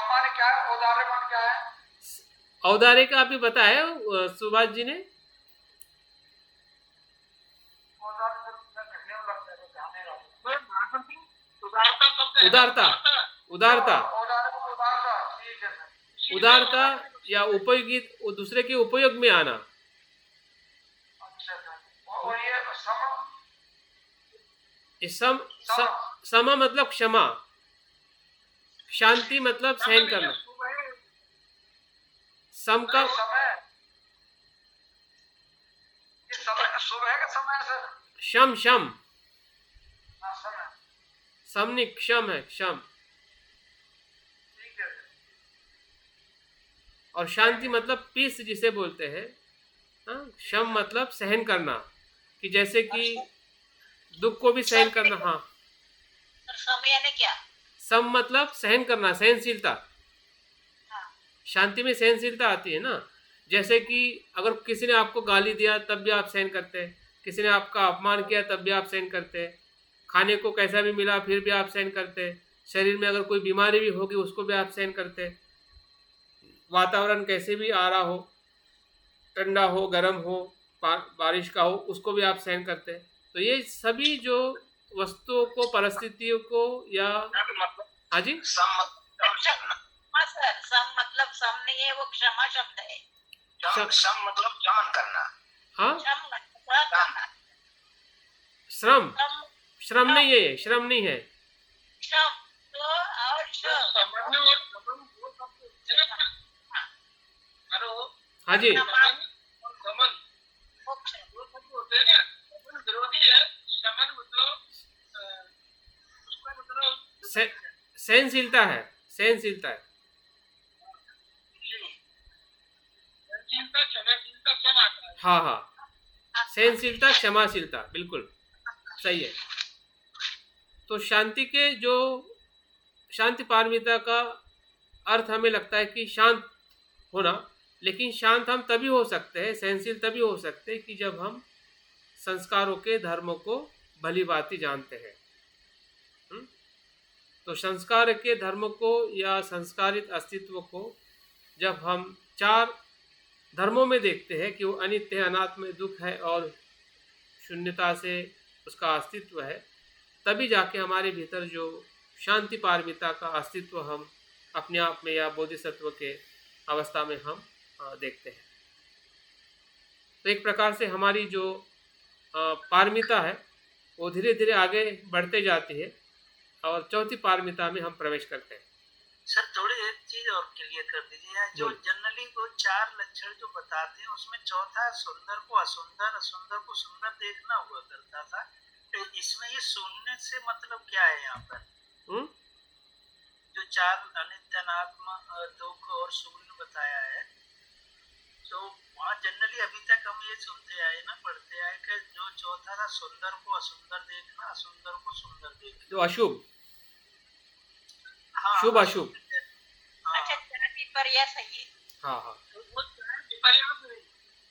माने क्या है, औदार्य मान क्या है? औदार्य का अभी बताया सुभाष जी ने। उदारता, उदारता, ठीक है सर। उदारता या उपयोगी, दूसरे के उपयोग में आना। अच्छा सर, और ये सम मतलब क्षमा, शांति मतलब सहन करना। सम का समय, ये समय सुबह का समय सर? शम, शम, हाँ समय, सम नहीं, क्षम है, क्षम। ठीक है। और शांति मतलब पीस जिसे बोलते हैं। हाँ, शम मतलब सहन करना, कि जैसे कि दुख को भी सहन करना। हाँ, समय ने क्या? सम मतलब सहन करना, सहनशीलता। हाँ। शांति में सहनशीलता आती है ना। जैसे कि अगर किसी ने आपको गाली दिया तब भी आप सहन करते हैं, किसी ने आपका अपमान किया तब भी आप सहन करते हैं, खाने को कैसा भी मिला फिर भी आप सहन करते हैं, शरीर में अगर कोई बीमारी भी होगी उसको भी आप सहन करते हैं, वातावरण कैसे भी आ रहा हो, ठंडा हो गर्म हो बारिश का हो, उसको भी आप सहन करते हैं। तो ये सभी जो वस्तुओं को, परिस्थितियों को, या हाँ जी, सम मतलब सम नहीं है, वो क्षमा शब्द है। सम मतलब दमन करना। हाँ, करना। श्रम, श्रम नहीं है, श्रम नहीं है। श्रम तो और हाँ जी, सहनशीलता है, सहनशीलता है। हाँ हाँ, सहनशीलता, क्षमाशीलता, बिल्कुल सही है। तो शांति के जो शांति पारमिता का अर्थ हमें लगता है कि शांत होना, लेकिन शांत हम तभी हो सकते हैं, सहनशील तभी हो सकते हैं कि जब हम संस्कारों के धर्मों को भली भांति जानते हैं। तो संस्कार के धर्म को या संस्कारित अस्तित्व को जब हम चार धर्मों में देखते हैं कि वो अनित्य है, अनात्म है, दुख है और शून्यता से उसका अस्तित्व है, तभी जाके हमारे भीतर जो शांति पारमिता का अस्तित्व हम अपने आप में या बोधिसत्व के अवस्था में हम देखते हैं। तो एक प्रकार से हमारी जो पारमिता है वो धीरे धीरे आगे बढ़ते जाती है और चौथी पारमिता में हम प्रवेश करते हैं। सर थोड़ी एक चीज और क्लियर कर दीजिए, जो जनरली वो चार लक्षण जो बताते हैं उसमें चौथा सुंदर को असुंदर, असुंदर को सुंदर देखना हुआ करता था, तो इसमें ये सुनने से मतलब क्या है यहाँ पर? जो चार अनित्य, अनात्म, दुख और शून्य बताया है, तो वहाँ जनरली अभी तक हम ये सुनते आए ना, पढ़ते आए कि जो चौथा था सुंदर को असुंदर देखना, असुंदर को सुंदर देखना, जो अशुभ, हाँ, शुभ अशुभ, अच्छा विपर्यास है ये। हाँ हाँ, विपर्यास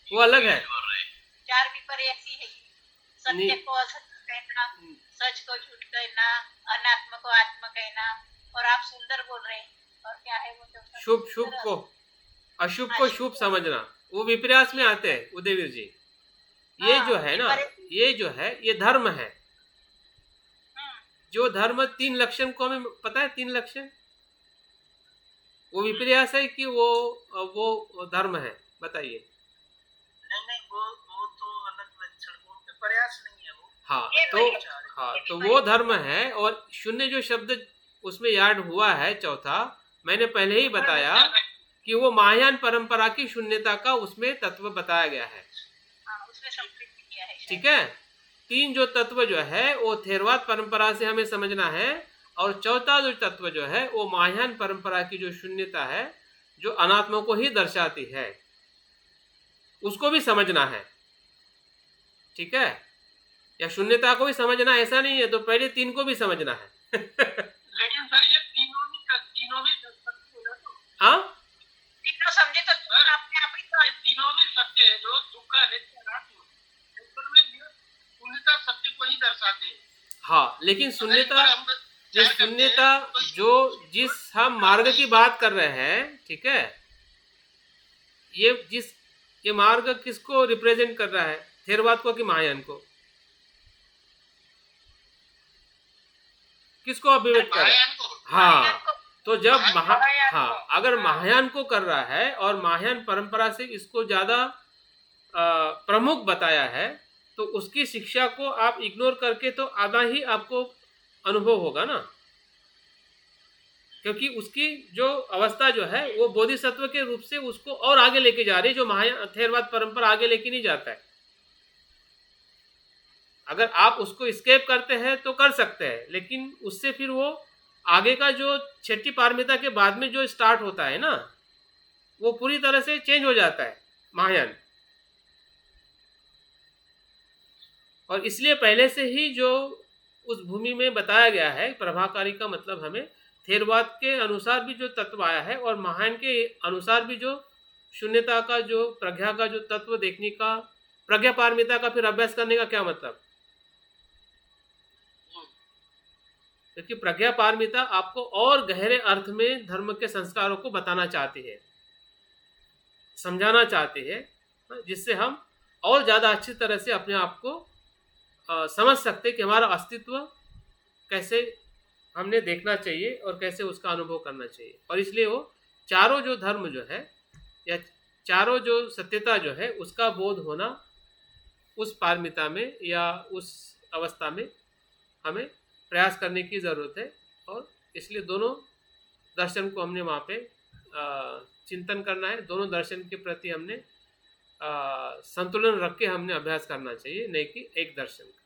वो अलग है। चार विपर्यासी है ये। सत्य को असत्य कहना, सच को झूठ कहना, अनात्म को आत्म कहना, और आप सुंदर बोल रहे हैं। और क्या है वो चौथा? शुभ शुभ को, अशुभ को शुभ समझना, वो विपर्यास में आते हैं उदयवीर जी। ये जो है ना, ये जो है ये धर्म है। जो धर्म 3 लक्षण को हमें पता है, 3 लक्षण, वो विपर्यास है कि वो धर्म है? बताइए। नहीं, वो तो अलग लक्षण, वो विपर्यास नहीं है वो। हाँ, तो वो धर्म है। और शून्य जो शब्द उसमें याद हुआ है चौथा, मैंने पहले ही बताया कि वो महायान परंपरा की शून्यता का उसमें तत्व बताया गया है। उसमें संप्रेषित किया है। ठीक है, 3 जो तत्व जो है वो थेरवाद परंपरा से हमें समझना है, और चौथा जो तत्व जो है वो महायान परंपरा की जो शून्यता है, जो अनात्मा को ही दर्शाती है, उसको भी समझना है। ठीक है, या शून्यता को भी समझना ऐसा नहीं है, तो पहले 3 को भी समझना है। लेकिन सर ये तीनों भी सत्य है ना? तो हाँ, तीनों समझे तो सर, अपने आप ही तो ये तीनों भी सत्य है, जो दुख का नित्य अनात्म शून्यता सत्य को ही दर्शाते हैं। हाँ, लेकिन शून्यता, ये ये शून्यता जो जिस हम मार्ग की बात कर रहे हैं, ठीक है, ये मार्ग किसको रिप्रेजेंट कर रहा है? थेरवाद को कि महायान को? किसको अभिव्यक्त कर रहा है? हाँ, तो जब हाँ, अगर महायान को कर रहा है और महायान परंपरा से इसको ज्यादा प्रमुख बताया है, तो उसकी शिक्षा को आप इग्नोर करके तो आधा ही आपको अनुभव होगा ना, क्योंकि उसकी जो अवस्था जो है वो बोधिसत्व के रूप से उसको और आगे लेके जा रही है, जो महायान थेरवाद परंपरा आगे लेके नहीं जाता है। अगर आप उसको स्केप करते हैं तो कर सकते हैं, लेकिन उससे फिर वो आगे का जो छठी पारमिता के बाद में जो स्टार्ट होता है ना, वो पूरी तरह से चेंज हो जाता है महायान। और इसलिए पहले से ही जो उस भूमि में बताया गया है, प्रभाकारी का मतलब हमें थेरवाद के अनुसार भी जो तत्व आया है और महायान के अनुसार भी जो शून्यता का, जो प्रज्ञा का जो तत्व देखने का, प्रज्ञा पारमिता का फिर अभ्यास करने का क्या मतलब? क्योंकि प्रज्ञा पारमिता आपको और गहरे अर्थ में धर्म के संस्कारों को बताना चाहती है, समझाना चाहती है, जिससे हम और ज़्यादा अच्छी तरह से अपने आप को समझ सकते कि हमारा अस्तित्व कैसे हमने देखना चाहिए और कैसे उसका अनुभव करना चाहिए। और इसलिए वो चारों जो धर्म जो है या चारों जो सत्यता जो है उसका बोध होना उस पारमिता में या उस अवस्था में हमें प्रयास करने की ज़रूरत है। और इसलिए दोनों दर्शन को हमने वहाँ पे चिंतन करना है, दोनों दर्शन के प्रति हमने संतुलन रख के हमने अभ्यास करना चाहिए, नहीं कि एक दर्शन का।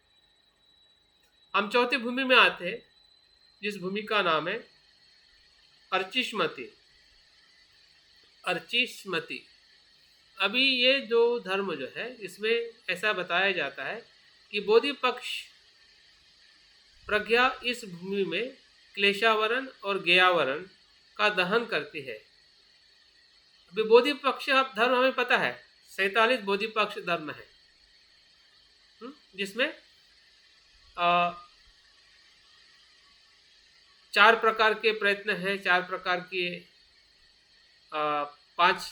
हम चौथी भूमि में आते हैं, जिस भूमि का नाम है अर्चिष्मति। अर्चिष्मति, अभी ये जो धर्म जो है इसमें ऐसा बताया जाता है कि बोधि पक्ष प्रज्ञा इस भूमि में क्लेशावरण और ज्ञावरण का दहन करती है। अभी बोधि पक्ष धर्म हमें पता है, 47 बोधि पक्ष धर्म है, जिसमें 4 प्रकार के प्रयत्न है, 4 प्रकार के 5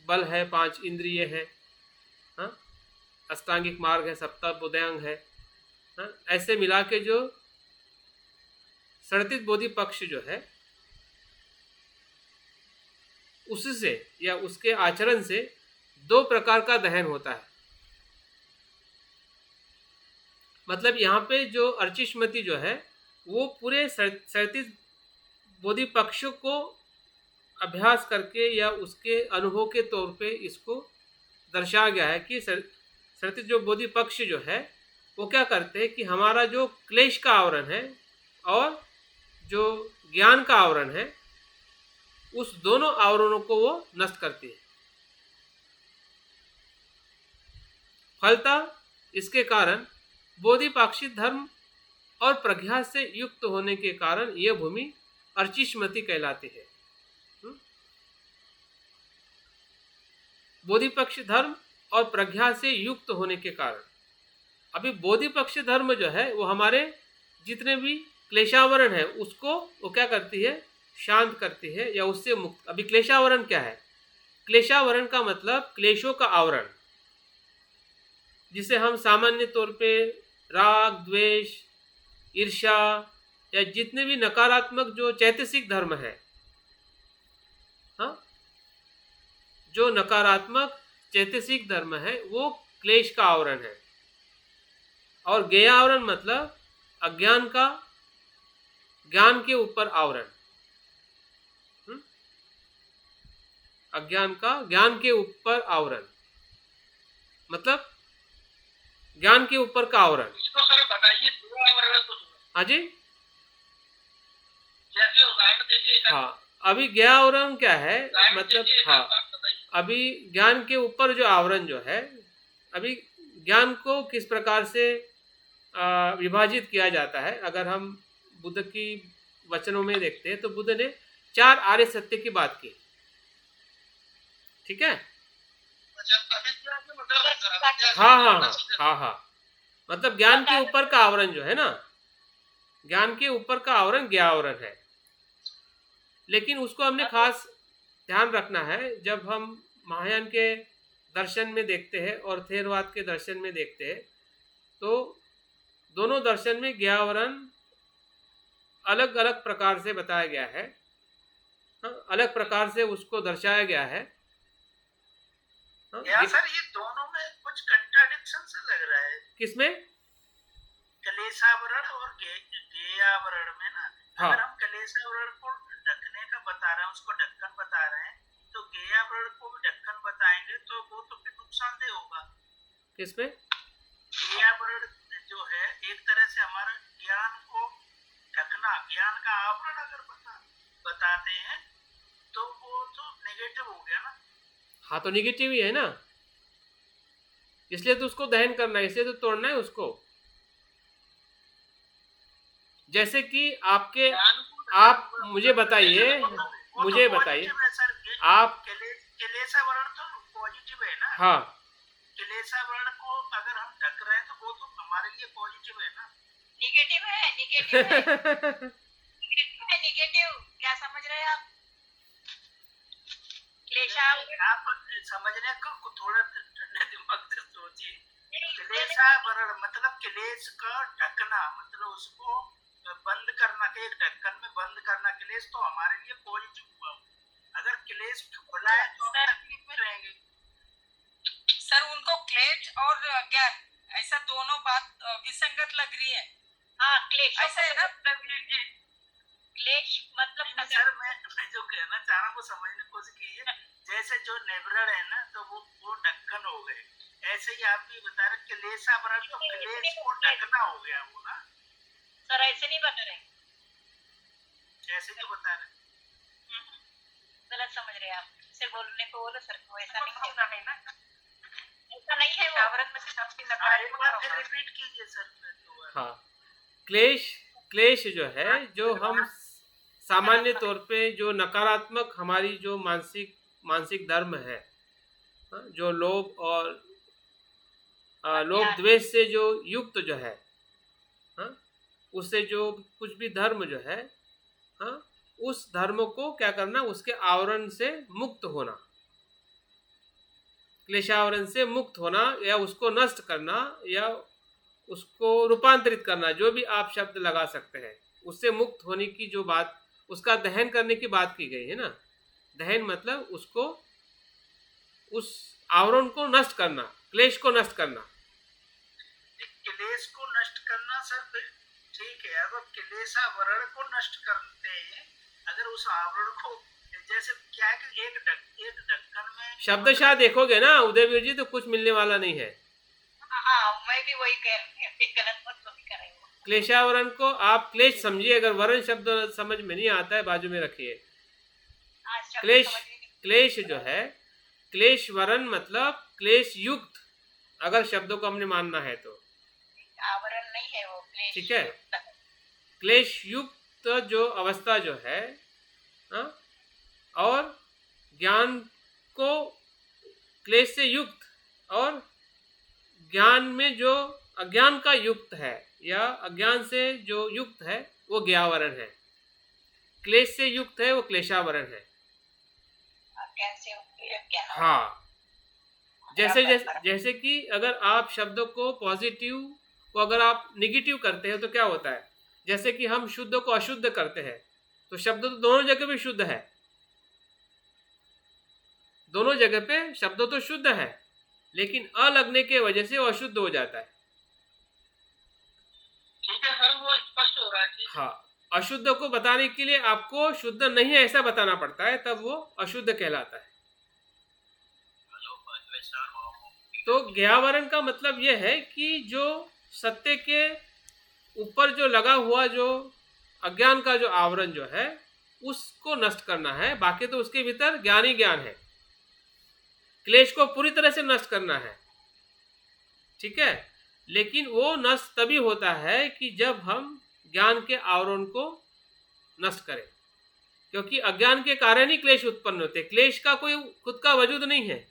बल है, 5 इंद्रिय है, अष्टांगिक मार्ग है, सप्तबोधांग है, ऐसे मिला के जो 37 बोधि पक्ष जो है उससे या उसके आचरण से 2 प्रकार का दहन होता है। मतलब यहाँ पे जो अर्चिष्मति जो है वो पूरे 37 बोधि पक्षों को अभ्यास करके या उसके अनुभव के तौर पे इसको दर्शाया गया है कि 37 जो बोधि पक्ष जो है वो क्या करते हैं कि हमारा जो क्लेश का आवरण है और जो ज्ञान का आवरण है, उस दोनों आवरणों को वो नष्ट करती है। फलतः इसके कारण बोधिपाक्षिक धर्म और प्रज्ञा से युक्त होने के कारण यह भूमि अर्चिष्मति कहलाती है। बोधिपक्ष धर्म और प्रज्ञा से युक्त होने के कारण, अभी बोधिपक्ष धर्म जो है वो हमारे जितने भी क्लेशावरण है उसको वो क्या करती है, शांत करती है या उससे मुक्त। अभी क्लेशावरण क्या है? क्लेशावरण का मतलब क्लेशों का आवरण, जिसे हम सामान्य तौर पे राग, द्वेष, ईर्ष्या या जितने भी नकारात्मक जो चैतसिक धर्म है, हाँ, जो नकारात्मक चैतसिक धर्म है वो क्लेश का आवरण है। और ज्ञेयावरण मतलब अज्ञान का ज्ञान के ऊपर आवरण, अज्ञान का ज्ञान के ऊपर आवरण मतलब ज्ञान के ऊपर का आवरण। इसको सर बताइए, पूरा आवरण तो हाँ जी, जैसे उदाहरण दीजिए। हाँ, अभी ज्ञेयावरण क्या है मतलब, हाँ, अभी ज्ञान के ऊपर जो आवरण जो है, अभी ज्ञान को किस प्रकार से विभाजित किया जाता है। अगर हम बुद्ध की वचनों में देखते हैं तो बुद्ध ने 4 आर्य सत्य की बात की, ठीक है। हाँ हाँ हाँ हाँ हाँ, मतलब ज्ञान के ऊपर का आवरण जो है ना, ज्ञान के ऊपर का आवरण ज्ञेयावरण है। लेकिन उसको हमने खास ध्यान रखना है जब हम महायान के दर्शन में देखते हैं और थेरवाद के दर्शन में देखते हैं, तो दोनों दर्शन में ज्ञेयावरण अलग अलग प्रकार से बताया गया है, हाँ, अलग प्रकार से उसको दर्शाया गया है। या सर ये दोनों में कुछ कंट्राडिक्शन से लग रहा है। किसमें? क्लेशावरण और ज्ञेयावरण में ना, हाँ। अगर हम क्लेशावरण को ढकने का बता रहे हैं, उसको ढक्कन बता रहे हैं, तो ज्ञेयावरण को भी ढक्कन बताएंगे तो वो तो फिर नुकसानदेह होगा। किसमें? ज्ञेयावरण जो है एक तरह से हमारा ज्ञान को ढकना, ज्ञान का आवरण अगर बताते हैं तो वो तो नेगेटिव हो गया ना। हाँ, तो निगेटिव ही है ना, इसलिए तो उसको दहन करना है, इसलिए तो तोड़ना है उसको। जैसे कि आपके, आप मुझे बताइए, आप, क्लेशावरण तो पॉजिटिव है ना। हाँ, क्लेशावरण को अगर हम ढक रहे हैं तो वो तो हमारे लिए पॉजिटिव है ना। निगेटिव है, निगेटिव है, निगेटिव क्या समझ रहे हैं आप? आप समझने को थोड़ा ठंडे दिमाग से सोचिए। क्लेशावरण मतलब क्लेश का ढकना, मतलब उसको बंद करना, एक ढक्कन में बंद करना क्लेश, तो हमारे लिए पॉजिटिव हुआ। अगर क्लेश खुला है तो हम तकलीफ में रहेंगे। सर उनको क्लेश और ज्ञान ऐसा दोनों बात विसंगत लग रही है। हाँ, क्लेश ऐसा है ना प्रवीण जी? क्लेश मतलब सर मैं जो कहना चाह रहा हूँ वो समझने की कोशिश कीजिए। जैसे जो नेबरर है ना, तो वो ढक्कन हो गए, ऐसे ही आप भी बता रहे क्लेशावरण तो क्लेश को ढकना हो गया वो ना। सर ऐसे नहीं बता रहे, जैसे जो बता रहे गलत समझ रहे हैं आप। से बोलने को बोलो सर को, ऐसा नहीं है ना, ऐसा नहीं है। आवरण में से सबकी नकारात्मक रिपीट कीजिए सर। हाँ, क्लेश जो है, जो हम सामान्य तौर पे जो नकारात्मक हमारी जो मानसिक धर्म है, जो लोभ और लोभ द्वेष से जो युक्त जो है, उससे जो कुछ भी धर्म जो है, उस धर्म को क्या करना, उसके आवरण से मुक्त होना, क्लेशावरण से मुक्त होना, या उसको नष्ट करना, या उसको रूपांतरित करना, जो भी आप शब्द लगा सकते हैं, उससे मुक्त होने की जो बात, उसका दहन करने की बात की गई है ना। दहन मतलब उसको, उस आवरण को नष्ट करना, क्लेश को नष्ट करना। क्लेश को नष्ट करना सर ठीक है, अगर क्लेशावरण को नष्ट करते हैं, अगर उस आवरण को, जैसे क्या है कि एक ढक्कन में शब्दशाह देखोगे ना उदयवीर जी, तो कुछ मिलने वाला नहीं है। हाँ, मैं भी वही कह रही हूँ, गलत मत कर रही हूँ। क्लेशावरण को आप क्लेश समझिए, अगर वरण शब्द समझ में नहीं आता है बाजू में रखिए। क्लेश जो है, क्लेश वरण मतलब क्लेश युक्त, अगर शब्दों को हमने मानना है तो। आवरण नहीं है वो, क्लेश। ठीक है, क्लेश युक्त जो अवस्था जो है, और ज्ञान को क्लेश से युक्त, और ज्ञान में जो अज्ञान का युक्त है या अज्ञान से जो युक्त है, वो ज्ञेयावरण है। क्लेश से युक्त है वो क्लेशावरण है। अज्ञान से ज्ञान। हाँ, जैसे कि अगर आप शब्दों को पॉजिटिव को अगर आप निगेटिव करते हैं तो क्या होता है, जैसे कि हम शुद्ध को अशुद्ध करते हैं तो शब्द तो दोनों जगह पे शुद्ध है, दोनों जगह पे शब्द तो शुद्ध है, लेकिन अ लगने के वजह से वो अशुद्ध हो जाता है। ठीक है सर, वो स्पष्ट हो रहा है। हाँ, अशुद्ध को बताने के लिए आपको शुद्ध नहीं है ऐसा बताना पड़ता है, तब वो अशुद्ध कहलाता है। तो ज्ञावरण का मतलब यह है कि जो सत्य के ऊपर जो लगा हुआ जो अज्ञान का जो आवरण जो है उसको नष्ट करना है, बाकी तो उसके भीतर ज्ञान ही ज्ञान है। क्लेश को पूरी तरह से नष्ट करना है, ठीक है, लेकिन वो नष्ट तभी होता है कि जब हम ज्ञान के आवरण को नष्ट करें, क्योंकि अज्ञान के कारण ही क्लेश उत्पन्न होते हैं। क्लेश का कोई खुद का वजूद नहीं है,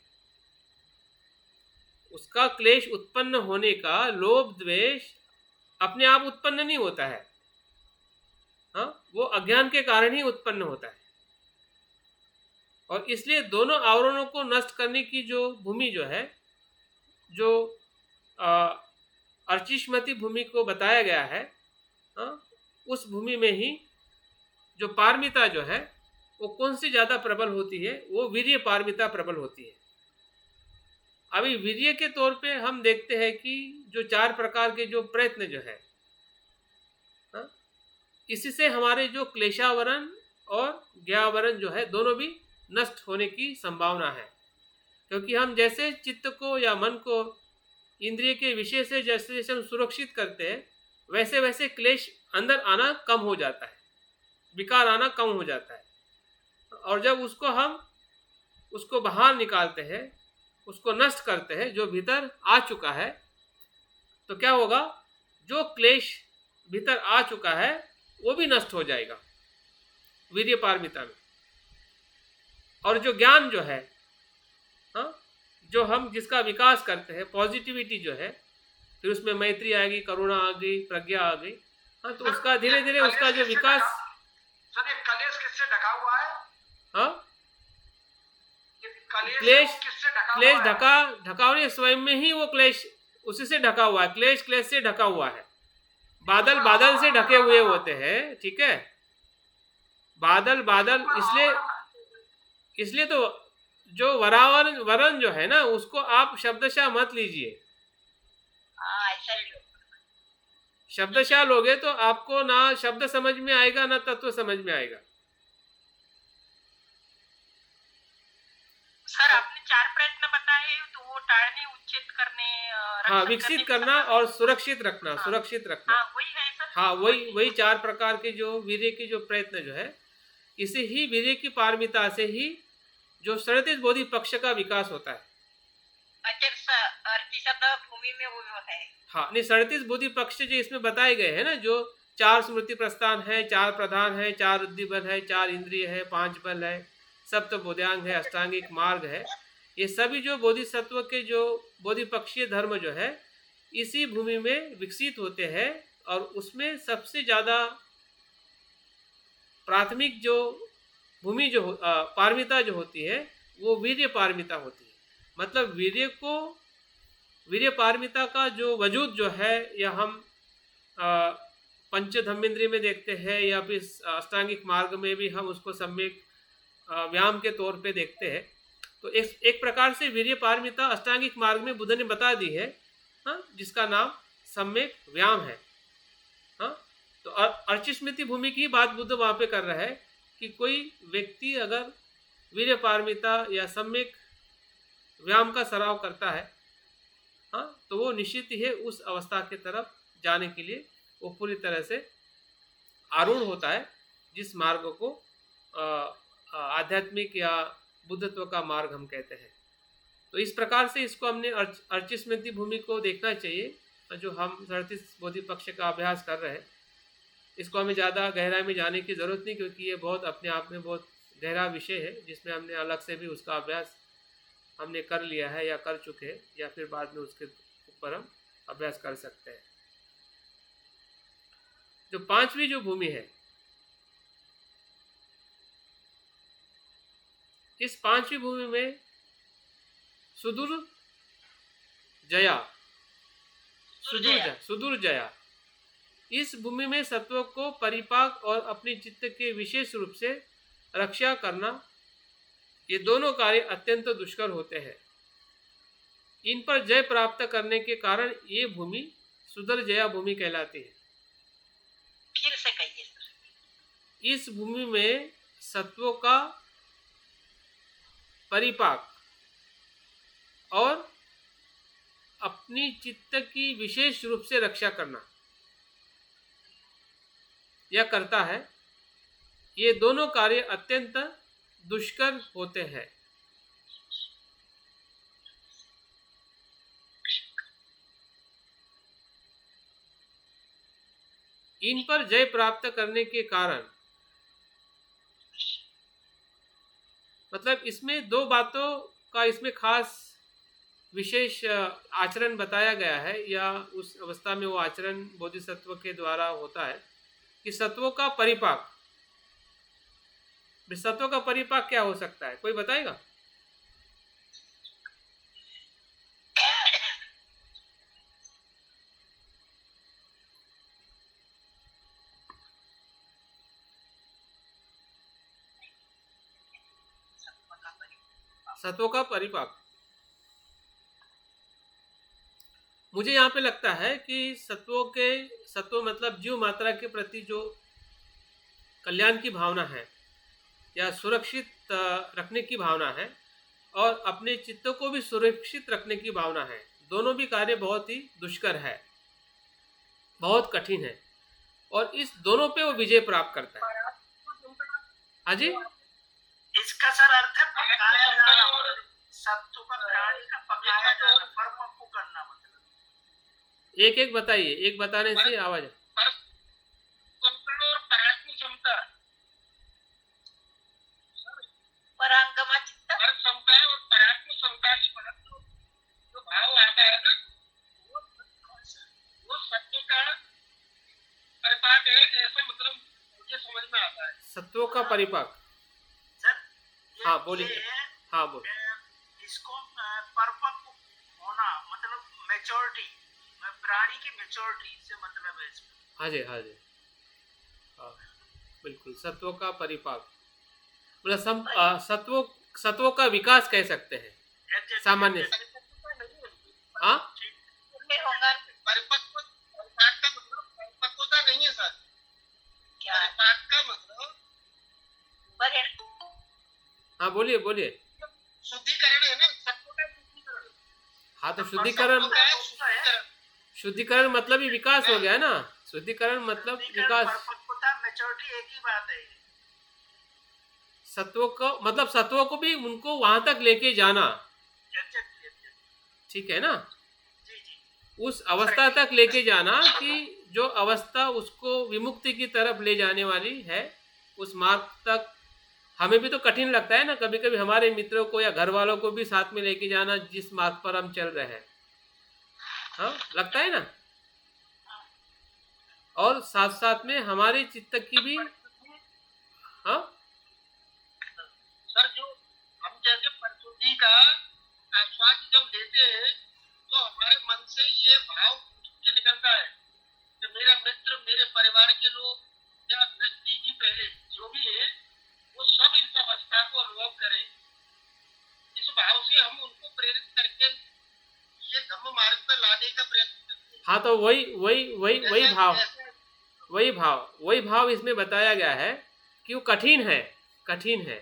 उसका क्लेश उत्पन्न होने का लोभ द्वेष अपने आप उत्पन्न नहीं होता है, हाँ, वो अज्ञान के कारण ही उत्पन्न होता है। और इसलिए दोनों आवरणों को नष्ट करने की जो भूमि जो है, जो अर्चिष्मती भूमि को बताया गया है, हाँ, उस भूमि में ही जो पारमिता जो है वो कौन सी ज़्यादा प्रबल होती है, वो वीर्य पारमिता प्रबल होती है। अभी वीर्य के तौर पे हम देखते हैं कि जो 4 प्रकार के जो प्रयत्न जो है, हाँ, इसी से हमारे जो क्लेशावरण और ज्ञावरण जो है दोनों भी नष्ट होने की संभावना है, क्योंकि हम जैसे चित्त को या मन को इंद्रिय के विषय से जैसे जैसे हम सुरक्षित करते हैं वैसे वैसे क्लेश अंदर आना कम हो जाता है, विकार आना कम हो जाता है। और जब उसको बाहर निकालते हैं, उसको नष्ट करते हैं, जो भीतर आ चुका है, तो क्या होगा, जो क्लेश भीतर आ चुका है वो भी नष्ट हो जाएगा वीर्य पारमिता में। और जो ज्ञान जो है, हाँ, जो हम जिसका विकास करते हैं, पॉजिटिविटी जो है, फिर उसमें मैत्री आएगी, करुणा आ गई, प्रज्ञा आ गई, हाँ, तो उसका धीरे धीरे उसका जो विकास। सर ये कलेश किससे ढका हुआ है? हाँ, क्लेश ढकावने स्वयं में ही वो क्लेश उसी से ढका हुआ है, क्लेश से ढका हुआ है। बादल से ढके हुए होते हैं, ठीक है, बादल इसलिए तो जो वरण जो है ना उसको आप शब्दशः मत लीजिए। ऐसा ही लो। शब्दशः लोगे तो आपको ना शब्द समझ में आएगा ना तत्व समझ में आएगा। सर आपने 4 प्रयत्न बताए, तो वो टाळने, उच्छेद करने, हाँ, विकसित करना और सुरक्षित रखना, हाँ, सुरक्षित रखना, हाँ, वही है सर। हाँ, वही 4 प्रकार के जो वीर्य की जो प्रयत्न जो है, इसे ही वीर्य की पारमिता से ही जो सड़तीस बोधि पक्ष का विकास होता है। अच्छा, भूमि में वो है। हाँ, नहीं, 37 बोधि पक्ष जो इसमें बताए गए हैं ना, जो 4 स्मृति प्रस्थान है, 4 प्रधान है, 4 रुद्धि बल है, 4 इंद्रिय है, 5 बल है, सप्त बोधांग है, अष्टांगिक मार्ग है, ये सभी जो बोधिसत्व के जो बोधिपक्षीय धर्म जो है इसी भूमि में विकसित होते हैं। और उसमें सबसे ज़्यादा प्राथमिक जो भूमि जो पारमिता जो होती है वो वीर्य पारमिता होती है। मतलब वीर्य पारमिता का जो वजूद जो है, या हम पंचधम्मेंद्रिय में देखते हैं या फिर अष्टांगिक मार्ग में भी हम उसको सम्यक व्यायाम के तौर पे देखते हैं। तो एक प्रकार से वीर्य पारमिता अष्टांगिक मार्ग में बुद्ध ने बता दी है, हाँ, जिसका नाम सम्यक व्यायाम है। हाँ, तो अर्चिस्मृति भूमि की बात बुद्ध वहाँ पे कर रहा है कि कोई व्यक्ति अगर वीर्य पारमिता या सम्यक व्यायाम का सराव करता है, हाँ, तो वो निश्चित ही है उस अवस्था की तरफ जाने के लिए वो पूरी तरह से आरूढ़ होता है, जिस मार्ग को आध्यात्मिक या बुद्धत्व का मार्ग हम कहते हैं। तो इस प्रकार से इसको हमने अर्चिस्मृति भूमि को देखना चाहिए, जो हम 37 बोधि पक्ष का अभ्यास कर रहे हैं। इसको हमें ज़्यादा गहराई में जाने की ज़रूरत नहीं, क्योंकि ये बहुत अपने आप में बहुत गहरा विषय है, जिसमें हमने अलग से भी उसका अभ्यास हमने कर लिया है या कर चुके हैं, या फिर बाद में उसके ऊपर हम अभ्यास कर सकते हैं। जो 5वीं जो भूमि है, इस पांचवी भूमि में सुदूर जया, सुदूर जया, इस भूमि में सत्व को परिपाक और अपनी चित्त के विशेष रूप से रक्षा करना, ये दोनों कार्य अत्यंत दुष्कर होते हैं। इन पर जय प्राप्त करने के कारण ये भूमि सुदर जया भूमि कहलाती है। फिर से कहिए सर। इस भूमि में सत्वों का परिपाक और अपनी चित्त की विशेष रूप से रक्षा करना यह करता है। ये दोनों कार्य अत्यंत दुष्कर होते हैं। इन पर जय प्राप्त करने के कारण, मतलब इसमें दो बातों का इसमें खास विशेष आचरण बताया गया है, या उस अवस्था में वो आचरण बोधिसत्व के द्वारा होता है कि सत्वों का परिपाक। सत्वों का परिपाक क्या हो सकता है, कोई बताएगा? सत्वों का परिपाक, मुझे यहाँ पे लगता है कि सत्व मतलब जीव मात्रा के प्रति जो कल्याण की भावना है या सुरक्षित रखने की भावना है, और अपने चित्त को भी सुरक्षित रखने की भावना है, दोनों भी कार्य बहुत ही दुष्कर है, बहुत कठिन है, और इस दोनों पे वो विजय प्राप्त करता है। हाँ जी, इसका सर अर्थ है पकाया जाना, सत्व का प्राणी का पकाया जाना, परिपक्व करना। मतलब एक एक बताइए, एक बताने से आवाज परांगमा चित्त क्षमता है और परात्म क्षमता की जो भाव आता है ना, वो सत्व का परिपाक है, ऐसा मतलब मुझे समझ में आता है। सत्वों का परिपाक, हाँ बोलिए, हाँ बोल। इसको परिपक्व होना मतलब मैच्योरिटी, प्राणी की मैच्योरिटी से मतलब है इसमें। हाँ जी, हाँ जी, हाँ बिल्कुल, सत्वों का परिपाक मतलब सत्वों का विकास कह सकते हैं सामान्य। हाँ, परिपक्वता नहीं है सर, क्या परिपाक का मतलब हाँ बोलिए बोलिए। शुद्धिकरण है ना, सत्व का शुद्धिकरण। हाँ तो शुद्धिकरण मतलब ही विकास हो गया ना, शुद्धिकरण मतलब विकास। परिपक्वता मैच्योरिटी एक ही बात है। सत्वों को मतलब सत्वों को भी उनको वहां तक लेके जाना, ठीक है ना, उस अवस्था तक लेके जाना कि जो अवस्था उसको विमुक्ति की तरफ ले जाने वाली है, उस मार्ग तक। हमें भी तो कठिन लगता है ना कभी कभी, हमारे मित्रों को या घर वालों को भी साथ में लेके जाना जिस मार्ग पर हम चल रहे हैं, हाँ लगता है ना, और साथ साथ में हमारे चित्त की भी। हाँ सर, जो हम जैसे परिशुद्धि का आस्वाद जब लेते हैं तो हमारे मन से ये भाव के निकलता है कि मेरा मित्र, मेरे परिवार के लोग या नजदीकी पहले जो भी है, वो सब इस अवस्था को अनुभव करें। इस भाव से हम उनको प्रेरित करके ये धम्म मार्ग पर लाने का प्रयत्न करते हैं। हाँ तो वही भाव इसमें बताया गया है कि वो कठिन है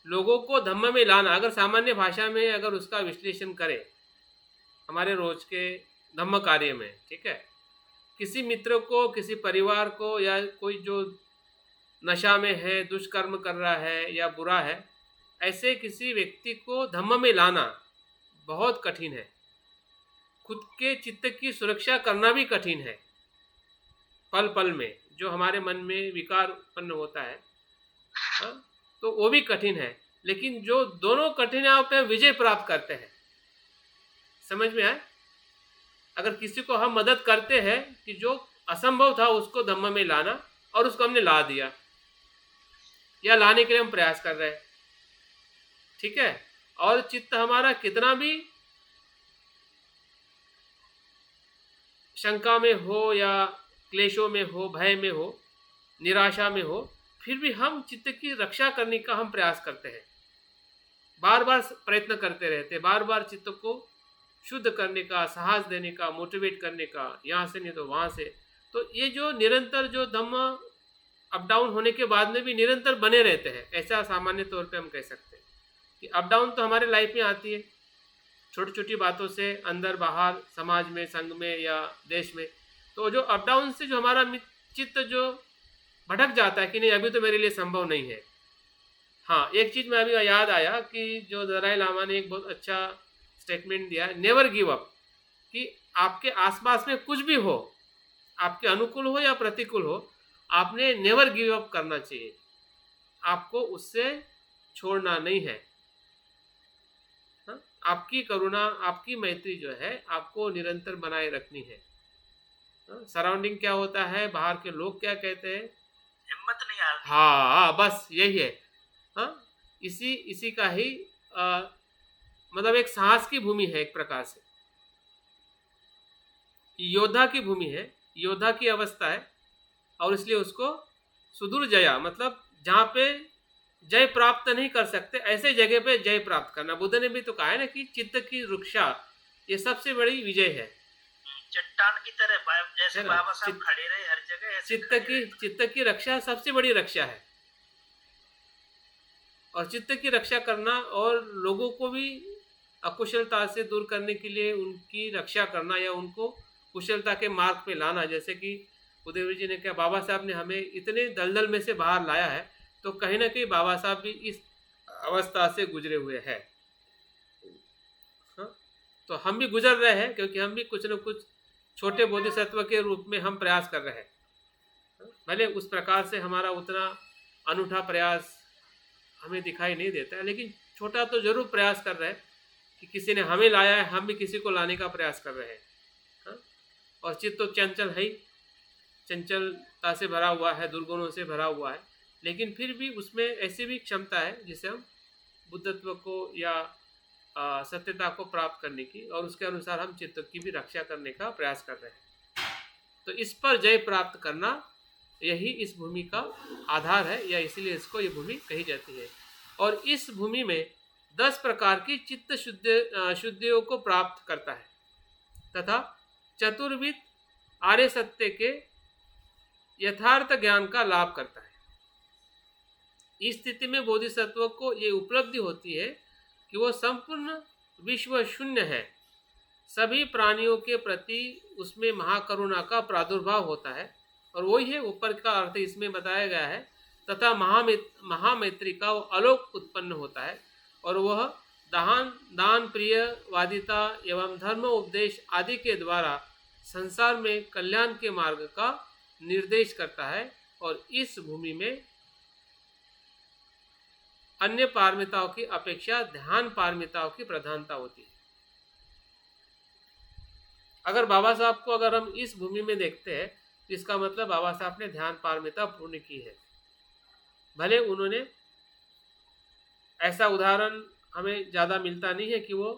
लोगों को धम्म में लाना। अगर सामान्य भाषा में अगर उसका विश्लेषण करें हमारे रोज के धम्म कार्य में, ठीक है, किसी मित्र को, किसी परिवार को, या कोई जो नशा में है, दुष्कर्म कर रहा है या बुरा है, ऐसे किसी व्यक्ति को धम्म में लाना बहुत कठिन है। खुद के चित्त की सुरक्षा करना भी कठिन है। पल पल में जो हमारे मन में विकार उत्पन्न होता है, हाँ, तो वो भी कठिन है। लेकिन जो दोनों कठिनाइयों पर विजय प्राप्त करते हैं, समझ में आए? अगर किसी को हम मदद करते हैं कि जो असंभव था उसको धम्म में लाना, और उसको हमने ला दिया या लाने के लिए हम प्रयास कर रहे हैं, ठीक है। और चित्त हमारा कितना भी शंका में हो या क्लेशों में हो, भय में हो, निराशा में हो, फिर भी हम चित्त की रक्षा करने का हम प्रयास करते हैं, बार बार प्रयत्न करते रहते हैं, बार बार चित्त को शुद्ध करने का, साहस देने का, मोटिवेट करने का, यहाँ से नहीं तो वहाँ से। तो ये जो निरंतर जो धम्म अप डाउन होने के बाद में भी निरंतर बने रहते हैं, ऐसा सामान्य तौर पे हम कह सकते हैं कि अप डाउन तो हमारे लाइफ में आती है, छोटी छोटी बातों से, अंदर बाहर, समाज में, संघ में या देश में। तो जो अप डाउन से जो हमारा चित्त जो भटक जाता है कि नहीं अभी तो मेरे लिए संभव नहीं है। हाँ, एक चीज़ में अभी याद आया कि जो दलाई लामा ने एक बहुत अच्छा स्टेटमेंट दिया, नेवर गिव अप, कि आपके आसपास में कुछ भी हो, आपके अनुकूल हो या प्रतिकूल हो, आपने नेवर गिव अप करना चाहिए, आपको उससे छोड़ना नहीं है। हाँ? आपकी करुणा, आपकी मैत्री जो है आपको निरंतर बनाए रखनी है। सराउंडिंग क्या होता है, बाहर के लोग क्या कहते हैं, हिम्मत नहीं हारनी। हाँ, बस यही है। हाँ, इसी का ही मतलब एक साहस की भूमि है, एक प्रकार से योद्धा की भूमि है, योद्धा की अवस्था है। और इसलिए उसको सुदूर जया, मतलब जहाँ पे जय प्राप्त नहीं कर सकते ऐसे जगह पे जय प्राप्त करना। बुद्ध ने भी तो कहा है ना कि चित्त की रक्षा ये सबसे बड़ी विजय है। चट्टान की तरह जैसे है ना? बाबा साहब खड़े रहे हर जगह, ऐसे चित्त की रक्षा सबसे बड़ी रक्षा है। और चित्त की रक्षा करना और लोगों को भी अकुशलता से दूर करने के लिए उनकी रक्षा करना या उनको कुशलता के मार्ग पे लाना, जैसे कि उदयवीर जी ने कहा बाबा साहब ने हमें इतने दलदल में से बाहर लाया है, तो कहीं ना कहीं बाबा साहब भी इस अवस्था से गुजरे हुए हैं। हाँ? तो हम भी गुजर रहे हैं, क्योंकि हम भी कुछ न कुछ छोटे बोधिसत्व के रूप में हम प्रयास कर रहे हैं। भले उस प्रकार से हमारा उतना अनूठा प्रयास हमें दिखाई नहीं देता है, लेकिन छोटा तो जरूर प्रयास कर रहे हैं कि किसी ने हमें लाया है, हम भी किसी को लाने का प्रयास कर रहे हैं। हाँ? और चित्त तो चंचल है ही, चंचलता से भरा हुआ है, दुर्गुणों से भरा हुआ है, लेकिन फिर भी उसमें ऐसी भी क्षमता है जिसे हम बुद्धत्व को या सत्यता को प्राप्त करने की, और उसके अनुसार हम चित्त की भी रक्षा करने का प्रयास कर रहे हैं। तो इस पर जय प्राप्त करना यही इस भूमि का आधार है, या इसीलिए इसको ये भूमि कही जाती है। और इस भूमि में 10 प्रकार की चित्त शुद्धियों को प्राप्त करता है तथा चतुर्विध आर्य सत्य के यथार्थ ज्ञान का लाभ करता है। इस स्थिति में बोधिसत्व को ये उपलब्धि होती है कि वो संपूर्ण विश्व शून्य है, सभी प्राणियों के प्रति उसमें महाकरुणा का प्रादुर्भाव होता है, और वही है ऊपर का अर्थ इसमें बताया गया है, तथा महामैत्री का वो आलोक उत्पन्न होता है, और वह दान प्रियवादिता एवं धर्म उपदेश आदि के द्वारा संसार में कल्याण के मार्ग का निर्देश करता है। और इस भूमि में अन्य पारमिताओं की अपेक्षा ध्यान पारमिताओं की प्रधानता होती है। अगर बाबा साहब को अगर हम इस भूमि में देखते हैं, तो इसका मतलब बाबा साहब ने ध्यान पारमिता पूर्ण की है। भले उन्होंने ऐसा उदाहरण हमें ज़्यादा मिलता नहीं है कि वो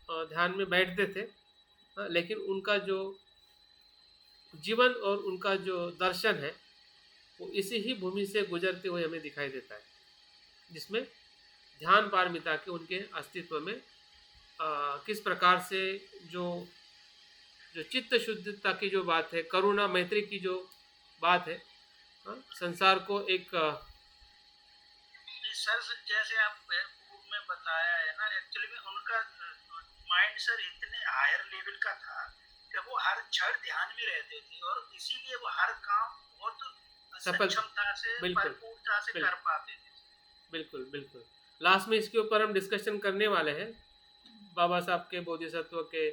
ध्यान में बैठते थे, लेकिन उनका जो जीवन और उनका जो दर्शन है वो इसी ही भूमि से गुजरते हुए हमें दिखाई देता है, जिसमें ध्यान पारमिता के उनके अस्तित्व में किस प्रकार से जो चित्त शुद्धता की जो बात है, करुणा मैत्री की जो बात है, संसार को एक सर जैसे आप पूर्व में बताया है ना, एक्चुअली में उनका माइंड सर इतने हायर लेवल का था कि वो हर क्षण ध्यान में रहते थे, और इसीलिए वो हर काम बहुत सक्षमता से, परिपूर्णता से कर पाते थे। बिल्कुल बिल्कुल। लास्ट में इसके ऊपर हम डिस्कशन करने वाले हैं बाबा साहब के बोधिसत्व के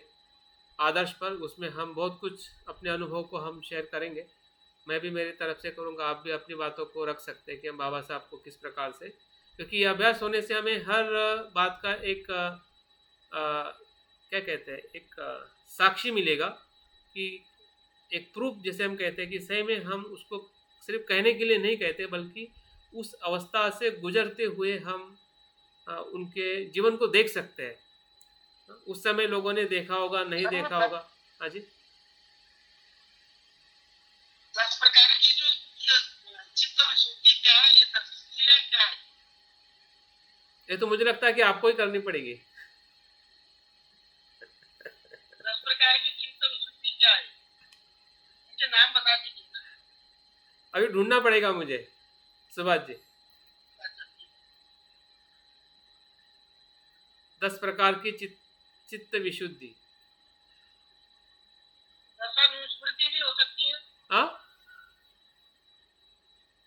आदर्श पर। उसमें हम बहुत कुछ अपने अनुभव को हम शेयर करेंगे, मैं भी मेरी तरफ से करूँगा, आप भी अपनी बातों को रख सकते हैं कि हम बाबा साहब को किस प्रकार से, क्योंकि ये अभ्यास होने से हमें हर बात का एक क्या कहते हैं, एक साक्षी मिलेगा, कि एक प्रूफ जैसे हम कहते हैं कि सही में हम उसको सिर्फ कहने के लिए नहीं कहते, बल्कि उस अवस्था से गुजरते हुए हम उनके जीवन को देख सकते हैं। उस समय लोगों ने देखा होगा, नहीं देखा होगा। हाँ जी, 10 प्रकार की जो चित्त विशुद्धि क्या है, ये तफसील है क्या है? ये तो मुझे लगता है कि आपको ही करनी पड़ेगी। 10 प्रकार की चित्त विशुद्धि क्या है, मुझे नाम बता दीजिए। अभी ढूंढना पड़ेगा मुझे, सुभाष जी। 10 प्रकार की चित्त विशुद्धि। रसानुस्मृति भी हो सकती है। हाँ,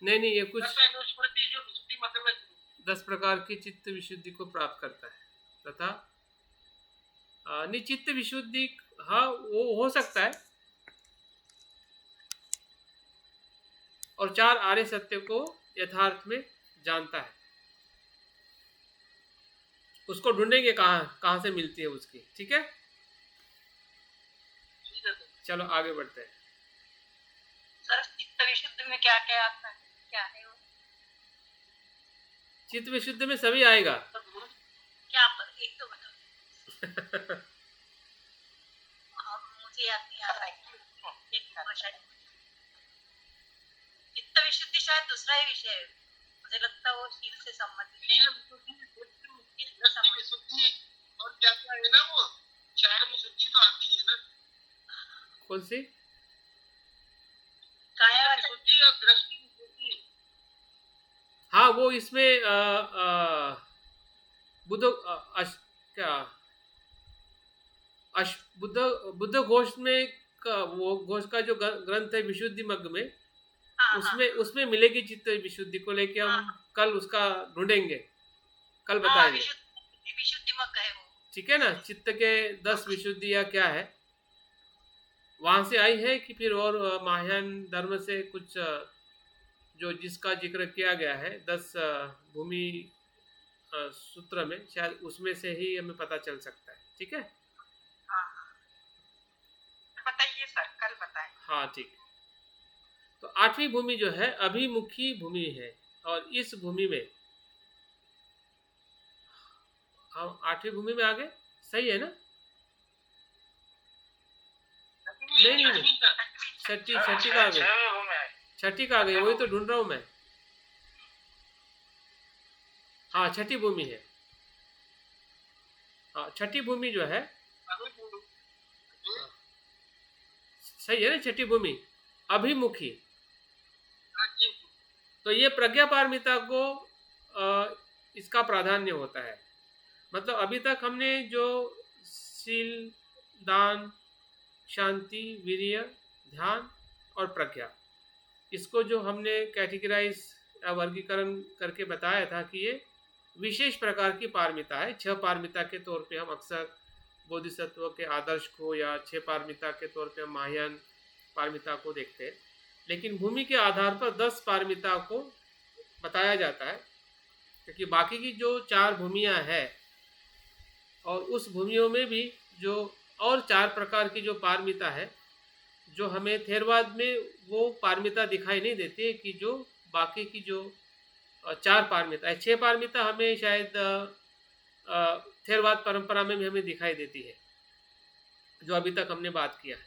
नहीं, ये कुछ रसानुस्मृति जो विशुद्धि मतलब 10 प्रकार की चित्त विशुद्धि को प्राप्त करता है तथा निचित्त विशुद्धि, हाँ वो हो सकता है। और 4 आर्य सत्य को यथार्थ में जानता है। उसको ढूंढेंगे कहाँ से मिलती है उसकी, ठीक है। चलो आगे बढ़ते हैं। सर चित्त विशुद्धि में क्या क्या आता है, क्या है वो? चित्त विशुद्धि में सभी आएगा। क्या पर एक तो बताओ। मुझे याद नहीं आ रहा है। चित्त विशुद्धि शायद दूसरा ही विषय है, मुझे लगता है वो शील से संबंधित। विशुद्धि और क्या क्या है ना, वो 4 विशुद्धि तो आती है ना। कौन सी? काया विशुद्धि और दृष्टि विशुद्धि। हाँ, वो इसमें बुद्ध घोष में वो घोष का जो ग्रंथ है विशुद्धि मग्ग में, उसमें मिलेगी चित्त विशुद्धि को लेके हम कल उसका ढूंढेंगे, कल बताएंगे। विशुद्धि मग्ग है वो, ठीक है ना। चित्त के 10 विशुद्धियाँ क्या है, वहां से आई है कि फिर और महायान धर्म से कुछ जो जिसका जिक्र किया गया है 10 भूमि सूत्र में, शायद उसमें से ही हमें पता चल सकता है। ठीक है, बताइए सर, कल बताएं। हाँ ठीक। तो 8वीं भूमि जो है अभिमुखी भूमि है, और इस भूमि में हम 8वीं भूमि में आ गए, सही है ना? नहीं, छठी का आ गई, छठी का आ गई, वही तो ढूंढ रहा हूं मैं। हाँ, छठी भूमि है। हाँ, छठी भूमि जो है सही है ना, छठी भूमि अभिमुखी। तो ये प्रज्ञा पारमिता को इसका प्राधान्य होता है। मतलब अभी तक हमने जो शील, दान, शांति, वीर्य, ध्यान और प्रज्ञा, इसको जो हमने कैटेगराइज या वर्गीकरण करके बताया था कि ये विशेष प्रकार की पारमिता है। 6 पारमिता के तौर पे हम अक्सर बोधिसत्व के आदर्श को, या 6 पारमिता के तौर पे हम महायान पारमिता को देखते हैं। लेकिन भूमि के आधार पर 10 पारमिता को बताया जाता है, क्योंकि बाकी की जो 4 भूमियाँ हैं, और उस भूमियों में भी जो और 4 प्रकार की जो पारमिता है, जो हमें थेरवाद में वो पारमिता दिखाई नहीं देती है, कि जो बाकी की जो 4 पारमिता है, 6 पारमिता हमें शायद थेरवाद परंपरा में भी हमें दिखाई देती है, जो अभी तक हमने बात किया है।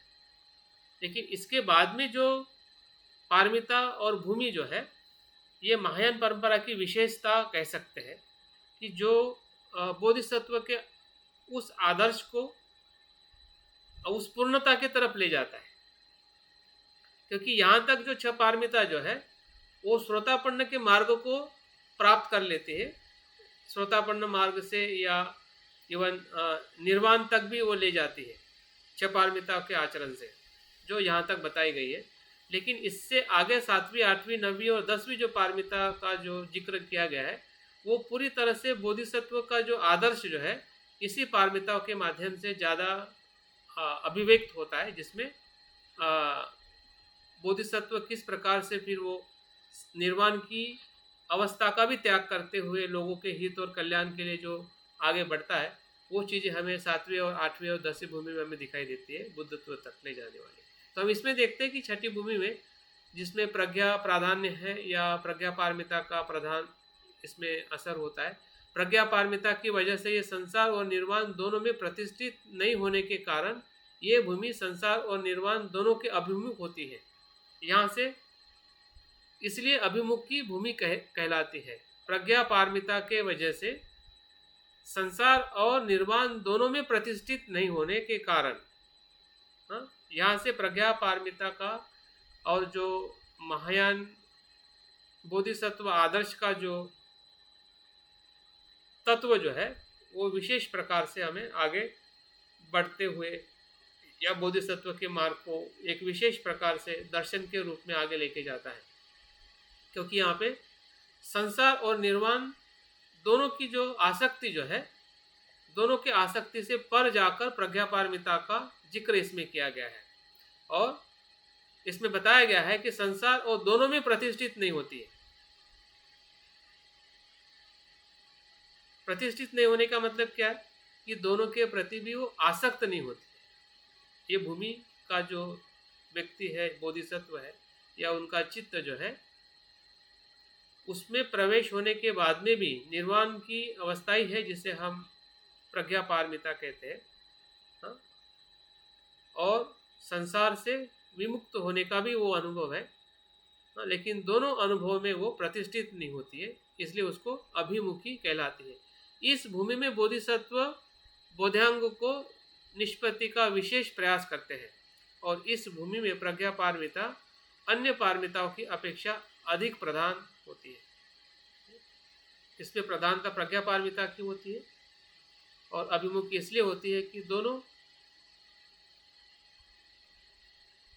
लेकिन इसके बाद में जो पारमिता और भूमि जो है, ये महायान परंपरा की विशेषता कह सकते हैं, कि जो बोधिसत्व के उस आदर्श को उस पूर्णता की तरफ ले जाता है। क्योंकि यहाँ तक जो 6 पारमिता जो है, वो श्रोतापन्न के मार्ग को प्राप्त कर लेते हैं। श्रोतापन्न मार्ग से या इवन निर्वाण तक भी वो ले जाती है 6 पारमिता के आचरण से, जो यहाँ तक बताई गई है। लेकिन इससे आगे 7वीं, 8वीं, 9वीं और 10वीं जो पारमिता का जो जिक्र किया गया है, वो पूरी तरह से बोधिसत्व का जो आदर्श जो है, इसी पारमिताओं के माध्यम से ज़्यादा अभिव्यक्त होता है, जिसमें बोधिसत्व किस प्रकार से फिर वो निर्वाण की अवस्था का भी त्याग करते हुए लोगों के हित और कल्याण के लिए जो आगे बढ़ता है, वो चीज़ें हमें 7वीं और 8वीं और 10वीं भूमि में हमें दिखाई देती है, बुद्धत्व तक ले जाने वाली। तो हम इसमें देखते हैं कि छठी भूमि में, जिसमें प्रज्ञा प्राधान्य है या प्रज्ञा पारमिता का प्रधान इसमें असर होता है, प्रज्ञा पारमिता की वजह से ये संसार और निर्वाण दोनों में प्रतिष्ठित नहीं होने के कारण ये भूमि संसार और निर्वाण दोनों के अभिमुख होती है। यहाँ से इसलिए अभिमुख की भूमि कहलाती है। प्रज्ञा पारमिता के वजह से संसार और निर्वाण दोनों में प्रतिष्ठित नहीं होने के कारण यहाँ से प्रज्ञा पारमिता का और जो महायान बोधिसत्व आदर्श का जो तत्व जो है वो विशेष प्रकार से हमें आगे बढ़ते हुए या बोधिसत्व के मार्ग को एक विशेष प्रकार से दर्शन के रूप में आगे लेके जाता है, क्योंकि यहाँ पे संसार और निर्वाण दोनों की जो आसक्ति जो है, दोनों के आसक्ति से पर जाकर प्रज्ञा पारमिता का जिक्र इसमें किया गया है और इसमें बताया गया है कि संसार और दोनों में प्रतिष्ठित नहीं होती है। प्रतिष्ठित नहीं होने का मतलब क्या है कि दोनों के प्रति भी वो आसक्त नहीं होती। ये भूमि का जो व्यक्ति है, बोधिसत्व है या उनका चित्त जो है, उसमें प्रवेश होने के बाद में भी निर्वाण की अवस्था ही है जिसे हम प्रज्ञा पारमिता कहते हैं, और संसार से विमुक्त होने का भी वो अनुभव है, लेकिन दोनों अनुभव में वो प्रतिष्ठित नहीं होती है, इसलिए उसको अभिमुखी कहलाती है। इस भूमि में बोधिसत्व बोधांग को निष्पत्ति का विशेष प्रयास करते हैं और इस भूमि में प्रज्ञा पारमिता अन्य पारमिताओं की अपेक्षा अधिक प्रधान होती है। इसमें प्रधानता प्रज्ञा पारमिता की होती है और अभिमुखी इसलिए होती है कि दोनों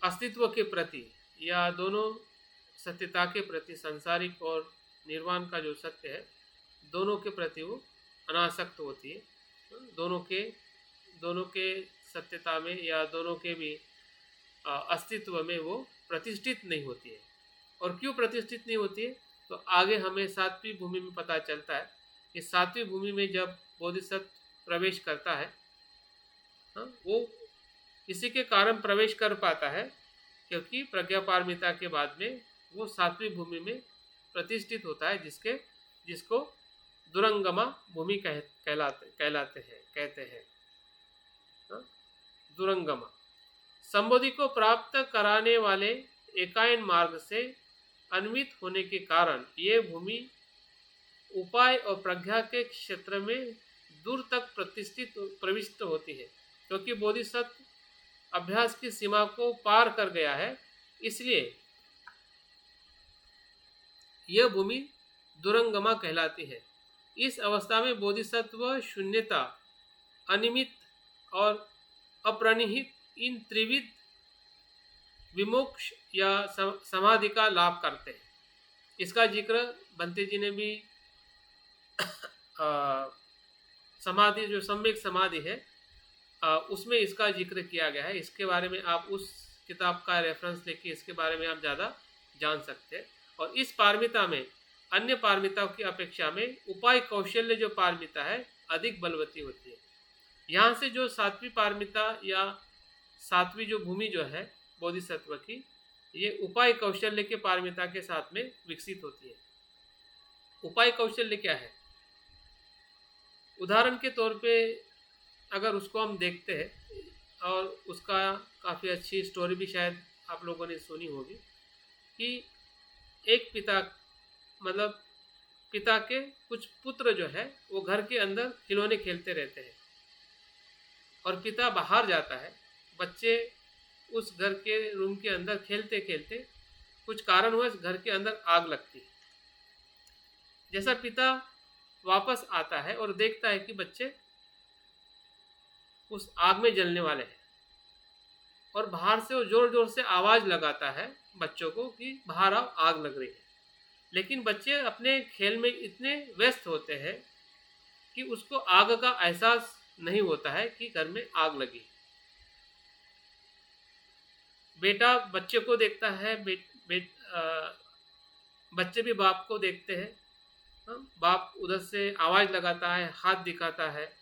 अस्तित्व के प्रति या दोनों सत्यता के प्रति, सांसारिक और निर्वाण का जो सत्य है, दोनों के प्रति वो अनासक्त होती है। दोनों के सत्यता में या दोनों के भी अस्तित्व में वो प्रतिष्ठित नहीं होती है। और क्यों प्रतिष्ठित नहीं होती है तो आगे हमें सातवीं भूमि में पता चलता है कि सातवीं भूमि में जब बोधिसत्व प्रवेश करता है, वो इसी के कारण प्रवेश कर पाता है क्योंकि प्रज्ञा पारमिता के बाद में वो सातवीं भूमि में प्रतिष्ठित होता है, जिसको दुरंगमा भूमि कहते हैं। दुरंगमा संबोधि को प्राप्त कराने वाले एकायन मार्ग से अन्वित होने के कारण ये भूमि उपाय और प्रज्ञा के क्षेत्र में दूर तक प्रविष्ट होती है। क्योंकि बोधिसत्व अभ्यास की सीमा को पार कर गया है, इसलिए यह भूमि दुरंगमा कहलाती है। इस अवस्था में बोधिसत्व शून्यता, अनिमित और अप्रणिहित इन त्रिविध विमोक्ष या समाधि का लाभ करते हैं। इसका जिक्र बंते जी ने भी समाधि जो सम्यक समाधि है उसमें इसका जिक्र किया गया है। इसके बारे में आप उस किताब का रेफरेंस लेके इसके बारे में आप ज़्यादा जान सकते हैं। और इस पारमिता में अन्य पारमिताओं की अपेक्षा में उपाय कौशल्य जो पारमिता है अधिक बलवती होती है। यहाँ से जो सातवीं पारमिता या सातवीं जो भूमि जो है बोधिसत्व की, ये उपाय कौशल्य के पारमिता के साथ में विकसित होती है। उपाय कौशल्य क्या है? उदाहरण के तौर पे अगर उसको हम देखते हैं, और उसका काफ़ी अच्छी स्टोरी भी शायद आप लोगों ने सुनी होगी कि एक पिता के कुछ पुत्र जो है वो घर के अंदर खिलौने खेलते रहते हैं और पिता बाहर जाता है। बच्चे उस घर के रूम के अंदर खेलते खेलते कुछ कारणवश घर के अंदर आग लगती है। जैसा पिता वापस आता है और देखता है कि बच्चे उस आग में जलने वाले हैं और बाहर से वो जोर जोर से आवाज़ लगाता है बच्चों को कि बाहर आओ, आग लग रही है। लेकिन बच्चे अपने खेल में इतने व्यस्त होते हैं कि उसको आग का एहसास नहीं होता है कि घर में आग लगी। बेटा बच्चे को देखता है, बच्चे भी बाप को देखते हैं। बाप उधर से आवाज़ लगाता है, हाथ दिखाता है,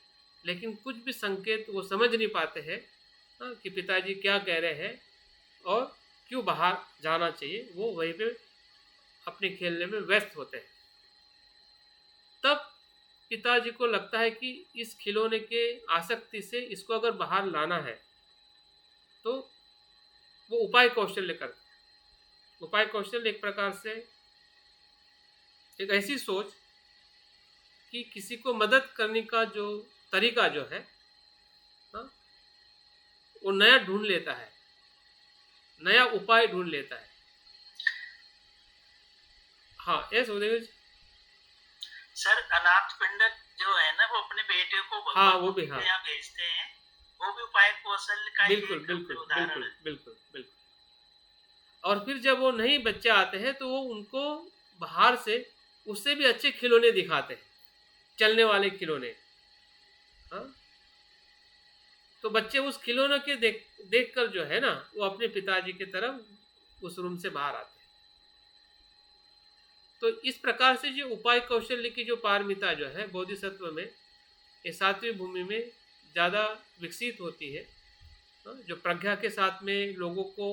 लेकिन कुछ भी संकेत वो समझ नहीं पाते हैं कि पिताजी क्या कह रहे हैं और क्यों बाहर जाना चाहिए। वो वहीं पे अपने खेलने में व्यस्त होते हैं। तब पिताजी को लगता है कि इस खिलौने के आसक्ति से इसको अगर बाहर लाना है तो वो उपाय कौशल्य करते हैं। उपाय कौशल्य एक प्रकार से एक ऐसी सोच कि किसी को मदद करने का जो तरीका जो है, हाँ, वो नया ढूंढ लेता है, नया उपाय ढूंढ लेता है। हाँ, यस उदय जी। सर अनाथ पिंड जो है ना, वो अपने बेटे को हाँ, वो भी, हाँ, यहाँ भेजते हैं, वो भी उपाय कौशल का बिल्कुल एक बिल्कुल उदाहरण बिल्कुल है। बिल्कुल बिल्कुल। और फिर जब वो नहीं बच्चे आते हैं तो वो उनको बाहर से उससे भी अच्छे खिलौने दिखाते हैं, चलने वाले खिलौने। हाँ, तो बच्चे उस खिलौने के देख कर जो है ना, वो अपने पिताजी की तरफ उस रूम से बाहर आते हैं। तो इस प्रकार से जो उपाय कौशल्य की जो पारमिता जो है बोधिसत्व में, ये सातवीं भूमि में ज़्यादा विकसित होती है। जो प्रज्ञा के साथ में लोगों को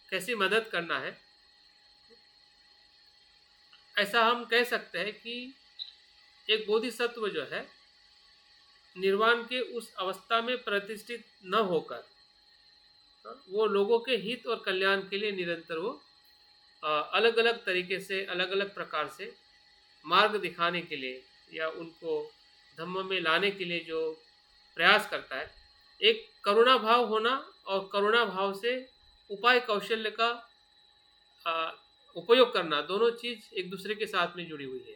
कैसे मदद करना है, ऐसा हम कह सकते हैं कि एक बोधिसत्व जो है निर्वाण के उस अवस्था में प्रतिष्ठित न होकर वो लोगों के हित और कल्याण के लिए निरंतर वो अलग अलग तरीके से, अलग अलग प्रकार से मार्ग दिखाने के लिए या उनको धम्म में लाने के लिए जो प्रयास करता है, एक करुणा भाव होना और करुणा भाव से उपाय कौशल्य का उपयोग करना, दोनों चीज़ एक दूसरे के साथ में जुड़ी हुई है।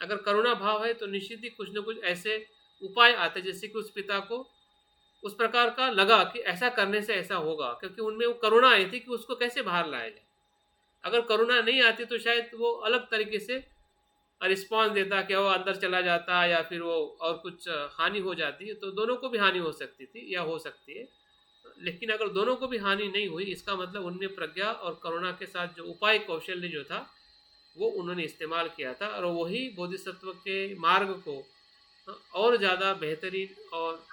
अगर करुणा भाव है तो निश्चित ही कुछ न कुछ ऐसे उपाय आते, जैसे कि उस पिता को उस प्रकार का लगा कि ऐसा करने से ऐसा होगा, क्योंकि उनमें वो करुणा आई थी कि उसको कैसे बाहर लाया जाए। अगर करुणा नहीं आती तो शायद वो अलग तरीके से रिस्पॉन्स देता, कि वो अंदर चला जाता या फिर वो और कुछ हानि हो जाती है। तो दोनों को भी हानि हो सकती थी या हो सकती है। लेकिन अगर दोनों को भी हानि नहीं हुई, इसका मतलब उनमें प्रज्ञा और करुणा के साथ जो उपाय कौशल्य जो था वो उन्होंने इस्तेमाल किया था, और वही बोधिसत्व के मार्ग को और ज़्यादा बेहतरीन, और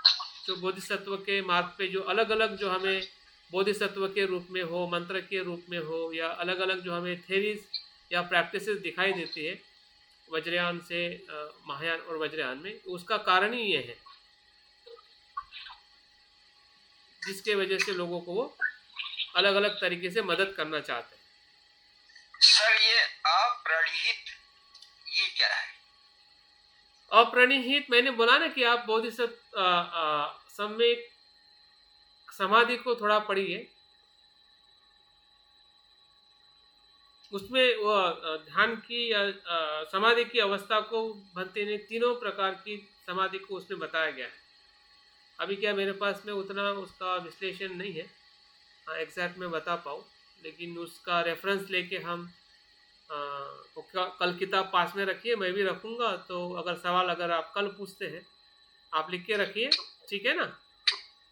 जो बोधिसत्व के मार्ग पे जो अलग अलग जो हमें बोधिसत्व के रूप में हो, मंत्र के रूप में हो, या अलग अलग जो हमें थेरीज या प्रैक्टिसेस दिखाई देती है वज्रयान से महायान और वज्रयान में, उसका कारण ही ये है जिसके वजह से लोगों को वो अलग अलग तरीके से मदद करना चाहते हैं। सर ये अप्रणीहित ये क्या है? अप्रणीहित मैंने बोला ना कि आप बोधिसत्व सम्यक समाधि को थोड़ा पढ़िए, उसमें वो ध्यान की या समाधि की अवस्था को भंते ने तीनों प्रकार की समाधि को उसमें बताया गया है। अभी क्या मेरे पास में उतना उसका विश्लेषण नहीं है, हाँ एग्जैक्ट मैं बता पाऊँ, लेकिन उसका रेफरेंस लेके हम कल किताब पास में रखिए, मैं भी रखूँगा। तो अगर सवाल अगर आप कल पूछते हैं, आप लिख के रखिए, ठीक है ना?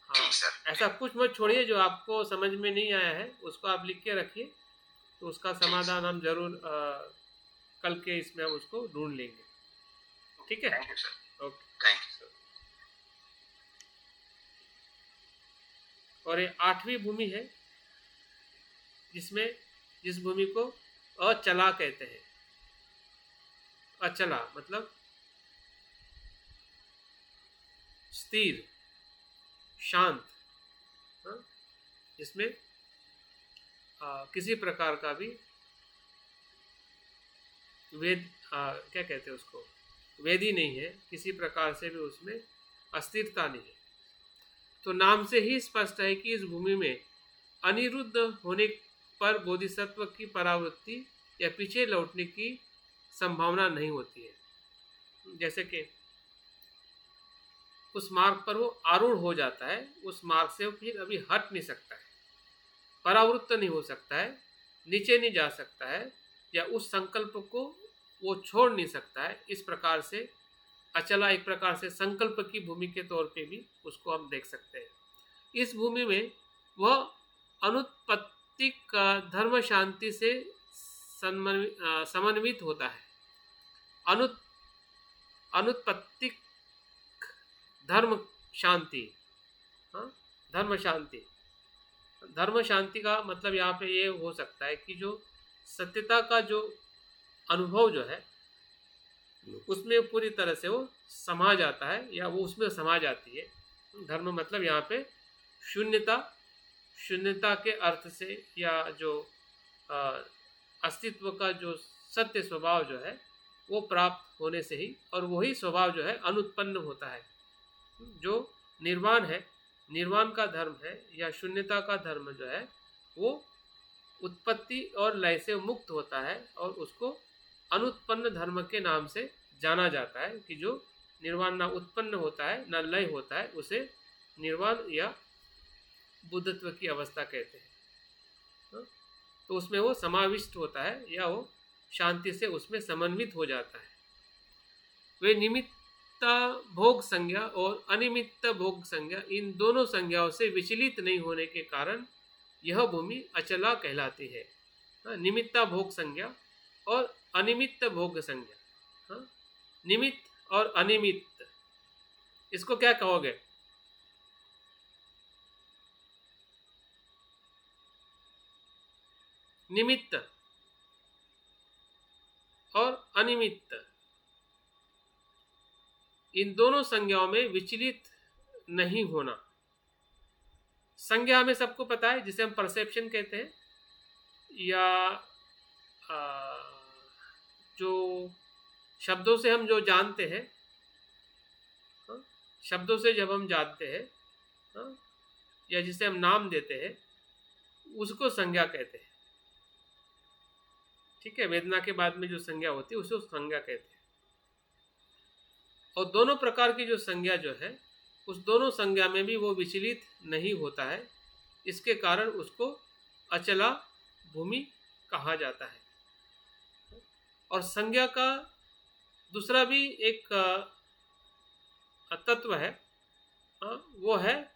हाँ, ऐसा कुछ मत छोड़िए जो आपको समझ में नहीं आया है, उसको आप लिख के रखिए, तो उसका समाधान हम जरूर कल के इसमें हम उसको ढूंढ लेंगे, ठीक है? Thank you sir. Okay. Thank you sir. और ये 8वीं भूमि है जिसमें जिस भूमि को अचला कहते हैं। अचला मतलब स्थिर, शांत, जिसमें किसी प्रकार का भी क्या कहते हैं उसको, वेदी नहीं है, किसी प्रकार से भी उसमें अस्थिरता नहीं है। तो नाम से ही स्पष्ट है कि इस भूमि में अनिरुद्ध होने पर बोधिसत्व की परावृत्ति या पीछे लौटने की संभावना नहीं होती है। जैसे कि उस मार्ग पर वो आरूढ़ हो जाता है, उस मार्ग से फिर अभी हट नहीं सकता है, परावृत्त नहीं हो सकता है, नीचे नहीं जा सकता है, या उस संकल्प को वो छोड़ नहीं सकता है। इस प्रकार से अचला एक प्रकार से संकल्प की भूमि के तौर पे भी उसको हम देख सकते हैं। इस भूमि में वह अनुत्पत्तिक धर्म शांति से समन्वित होता है। अनुत्पत्तिक धर्म शांति, धर्म शांति, धर्म शांति का मतलब यहाँ पे ये हो सकता है कि जो सत्यता का जो अनुभव जो है, उसमें पूरी तरह से वो समा जाता है या वो उसमें समा जाती है। धर्म मतलब यहाँ पे शून्यता के अर्थ से या जो अस्तित्व का जो सत्य स्वभाव जो है वो प्राप्त होने से ही, और वही स्वभाव जो है अनुत्पन्न होता है। जो निर्वाण है, निर्वाण का धर्म है या शून्यता का धर्म जो है वो उत्पत्ति और लय से मुक्त होता है, और उसको अनुत्पन्न धर्म के नाम से जाना जाता है कि जो निर्वाण ना उत्पन्न होता है ना लय होता है, उसे निर्वाण या बुद्धत्व की अवस्था कहते हैं। तो उसमें वो समाविष्ट होता है या वो शांति से उसमें समन्वित हो जाता है। वे निमित्त भोग संज्ञा और अनिमित्त भोग संज्ञा, इन दोनों संज्ञाओं से विचलित नहीं होने के कारण यह भूमि अचला कहलाती है। निमित्ता भोग संज्ञा और अनिमित्त भोग संज्ञा। निमित्त और अनिमित्त, इसको क्या कहोगे? निमित्त और अनिमित्त, इन दोनों संज्ञाओं में विचलित नहीं होना। संज्ञा हमें सबको पता है, जिसे हम परसेप्शन कहते हैं, या जो शब्दों से हम जो जानते हैं, शब्दों से जब हम जानते हैं या जिसे हम नाम देते हैं, उसको संज्ञा कहते हैं। ठीक है, वेदना के बाद में जो संज्ञा होती है उसे संज्ञा कहते हैं। और दोनों प्रकार की जो संज्ञा जो है, उस दोनों संज्ञा में भी वो विचलित नहीं होता है, इसके कारण उसको अचला भूमि कहा जाता है। और संज्ञा का दूसरा भी एक तत्व है, वो है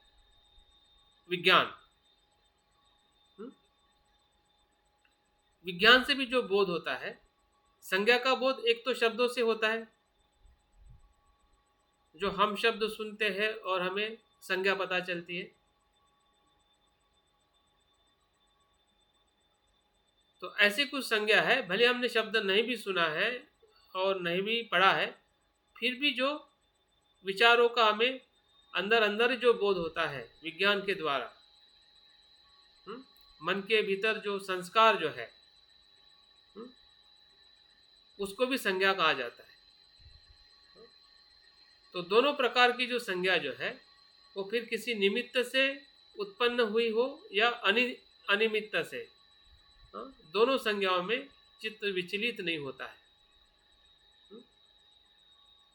विज्ञान। विज्ञान से भी जो बोध होता है, संज्ञा का बोध एक तो शब्दों से होता है, जो हम शब्द सुनते हैं और हमें संज्ञा पता चलती है। तो ऐसी कुछ संज्ञा है, भले हमने शब्द नहीं भी सुना है और नहीं भी पढ़ा है, फिर भी जो विचारों का हमें अंदर अंदर जो बोध होता है विज्ञान के द्वारा, मन के भीतर जो संस्कार जो है, उसको भी संज्ञा कहा जाता है। तो दोनों प्रकार की जो संज्ञा जो है वो फिर किसी निमित्त से उत्पन्न हुई हो या अनिमित्त से, दोनों संज्ञाओं में चित्त विचलित नहीं होता है।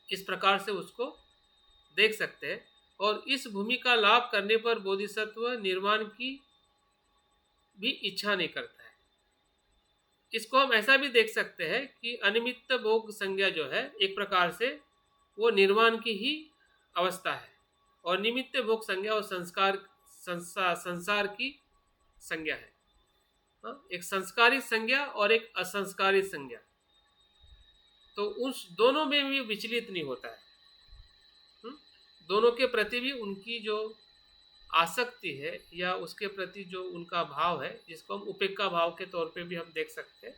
इस प्रकार से उसको देख सकते हैं। और इस भूमि का लाभ करने पर बोधिसत्व निर्वाण की भी इच्छा नहीं करता है। इसको हम ऐसा भी देख सकते हैं कि अनिमित्त भोग संज्ञा जो है एक प्रकार से वो निर्वाण की ही अवस्था है, और निमित्त भोग संज्ञा और संसार की संज्ञा है। एक संस्कारित संज्ञा और एक असंस्कारित संज्ञा, तो उस दोनों में भी विचलित नहीं होता है। दोनों के प्रति भी उनकी जो आसक्ति है या उसके प्रति जो उनका भाव है, जिसको हम उपेक्षा भाव के तौर पे भी हम देख सकते हैं,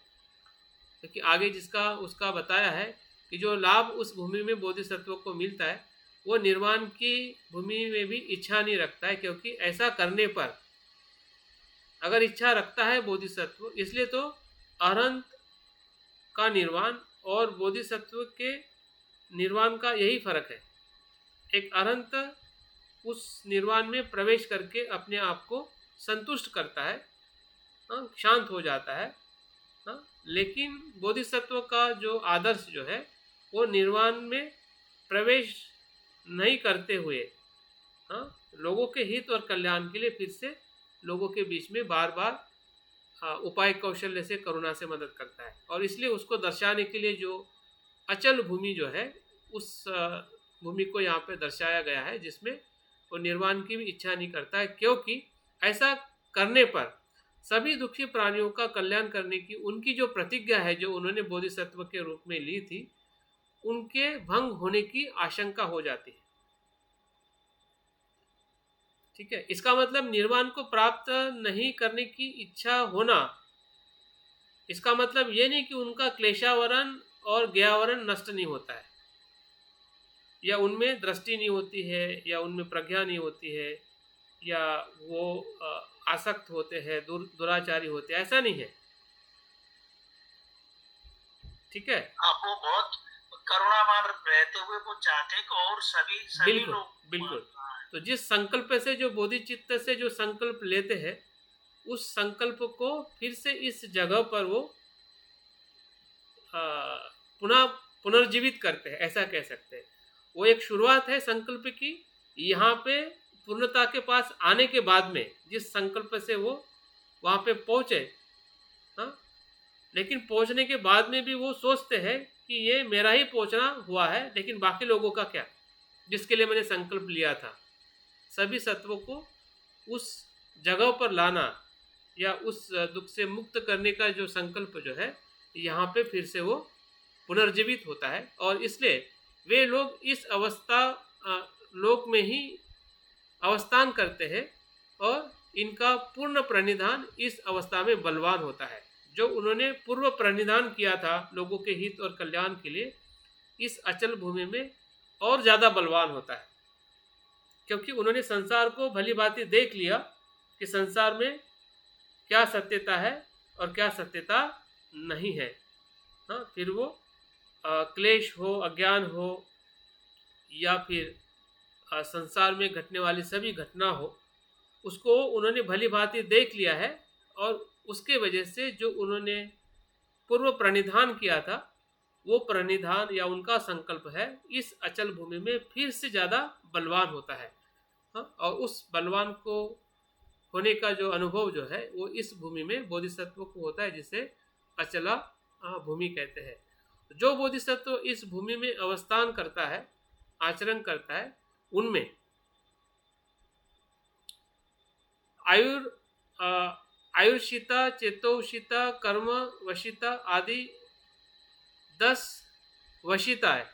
क्योंकि आगे जिसका उसका बताया है कि जो लाभ उस भूमि में बोधिसत्व को मिलता है वो निर्वाण की भूमि में भी इच्छा नहीं रखता है, क्योंकि ऐसा करने पर अगर इच्छा रखता है बोधिसत्व, इसलिए तो अरहंत का निर्वाण और बोधिसत्व के निर्वाण का यही फर्क है। एक अरहंत उस निर्वाण में प्रवेश करके अपने आप को संतुष्ट करता है, शांत हो जाता है, लेकिन बोधिसत्व का जो आदर्श जो है वो निर्वाण में प्रवेश नहीं करते हुए लोगों के हित और कल्याण के लिए फिर से लोगों के बीच में बार बार उपाय कौशल्य से करुणा से मदद करता है। और इसलिए उसको दर्शाने के लिए जो अचल भूमि जो है उस भूमि को यहाँ पे दर्शाया गया है, जिसमें वो निर्वाण की भी इच्छा नहीं करता है, क्योंकि ऐसा करने पर सभी दुखी प्राणियों का कल्याण करने की उनकी जो प्रतिज्ञा है जो उन्होंने बोधिसत्व के रूप में ली थी, उनके भंग होने की आशंका हो जाती है। ठीक है, इसका मतलब निर्वाण को प्राप्त नहीं करने की इच्छा होना, इसका मतलब ये नहीं कि उनका क्लेशावरण और ज्ञावरण नष्ट नहीं होता है, या उनमें दृष्टि नहीं होती है, या उनमें प्रज्ञा नहीं होती है, या वो आसक्त होते हैं, दुराचारी होते हैं, ऐसा नहीं है। ठीक है, आप वो बहुत करुणावान रहते हुए वो चाहते हैं कि और सभी बिल्कुल लोग बिल्कुल। तो जिस संकल्प से, जो बोधिचित्त से जो संकल्प लेते हैं, उस संकल्प को फिर से इस जगह पर वो पुनः पुनर्जीवित करते हैं, ऐसा कह सकते हैं। वो एक शुरुआत है संकल्प की, यहाँ पे पूर्णता के पास आने के बाद में जिस संकल्प से वो वहाँ पे पहुँचे, हाँ, लेकिन पहुँचने के बाद में भी वो सोचते हैं कि ये मेरा ही पहुँचना हुआ है, लेकिन बाकी लोगों का क्या, जिसके लिए मैंने संकल्प लिया था। सभी सत्वों को उस जगह पर लाना या उस दुख से मुक्त करने का जो संकल्प जो है, यहाँ पे फिर से वो पुनर्जीवित होता है, और इसलिए वे लोग इस अवस्था लोक में ही अवस्थान करते हैं, और इनका पूर्ण प्रणिधान इस अवस्था में बलवान होता है। जो उन्होंने पूर्व प्रणिधान किया था लोगों के हित और कल्याण के लिए, इस अचल भूमि में और ज़्यादा बलवान होता है, क्योंकि उन्होंने संसार को भली भांति देख लिया कि संसार में क्या सत्यता है और क्या सत्यता नहीं है। हाँ, फिर वो क्लेश हो, अज्ञान हो, या फिर संसार में घटने वाली सभी घटना हो, उसको उन्होंने भली भांति देख लिया है, और उसके वजह से जो उन्होंने पूर्व प्रणिधान किया था, वो प्रणिधान या उनका संकल्प है इस अचल भूमि में फिर से ज़्यादा बलवान होता है। हाँ, और उस बलवान को होने का जो अनुभव जो है वो इस भूमि में बोधिसत्व को होता है, जिसे अचला भूमि कहते हैं। जो बोधिसत्व इस भूमि में अवस्थान करता है, आचरण करता है, उनमें आयुर्षिता, चेतोषिता, कर्म वशिता आदि 10 वशिताएं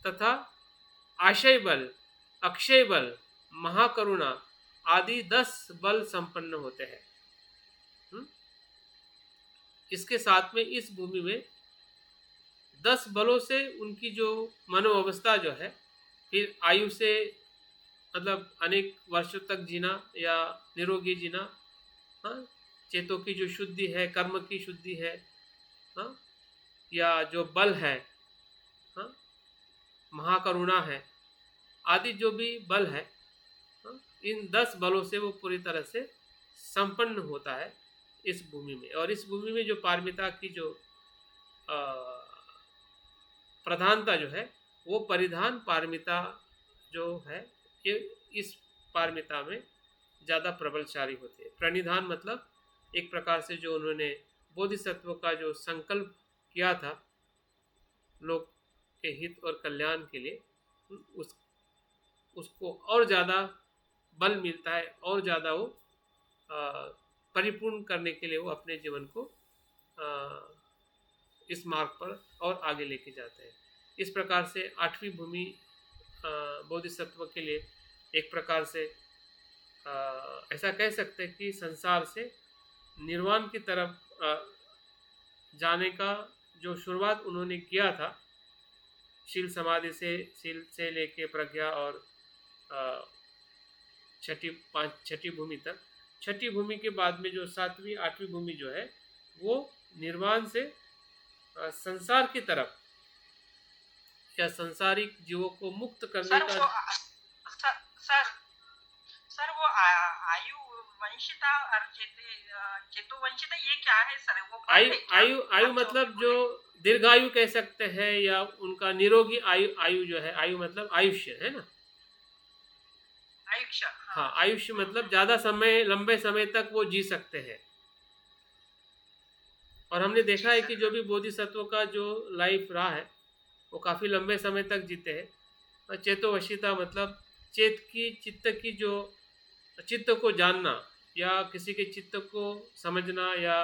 तथा आशय बल, अक्षय बल, महाकरुणा आदि 10 बल संपन्न होते हैं। इसके साथ में इस भूमि में 10 बलों से उनकी जो मनोअवस्था जो है, फिर आयु से मतलब अनेक वर्षों तक जीना या निरोगी जीना, हाँ, चेतों की जो शुद्धि है, कर्म की शुद्धि है, हाँ, या जो बल है, हाँ, महाकरुणा है, आदि जो भी बल है, हाँ, इन 10 बलों से वो पूरी तरह से संपन्न होता है इस भूमि में। और इस भूमि में जो पारमिता की जो प्रधानता जो है, वो परिधान पारमिता जो है, ये इस पारमिता में ज़्यादा प्रबलशाली होते हैं। प्रणिधान मतलब एक प्रकार से जो उन्होंने बोधिसत्व का जो संकल्प किया था लोक के हित और कल्याण के लिए, उसको और ज़्यादा बल मिलता है, और ज़्यादा वो परिपूर्ण करने के लिए वो अपने जीवन को इस मार्ग पर और आगे लेके जाते हैं। इस प्रकार से 8वीं भूमि बोधिसत्व के लिए एक प्रकार से ऐसा कह सकते हैं कि संसार से निर्वाण की तरफ जाने का जो शुरुआत उन्होंने किया था, शील समाधि से लेके प्रज्ञा और छठी भूमि तक, छठी भूमि के बाद में जो 7वीं 8वीं भूमि जो है, वो निर्वाण से संसार की तरफ या संसारिक जीवों को मुक्त करने का। सर वो आयु वंशिता और चेतोवंशिता ये क्या है सर? वो आयु मतलब जो दीर्घायु कह सकते हैं, या उनका निरोगी आयु जो है, आयु मतलब आयुष्य है ना, आयुष्य। हाँ, आयुष्य मतलब ज़्यादा समय, लंबे समय तक वो जी सकते हैं। और हमने देखा है कि जो भी बोधिसत्व का जो लाइफ रहा है, वो काफ़ी लंबे समय तक जीते हैं। चेतोवशिता मतलब चित्त की जो चित्त को जानना, या किसी के चित्त को समझना, या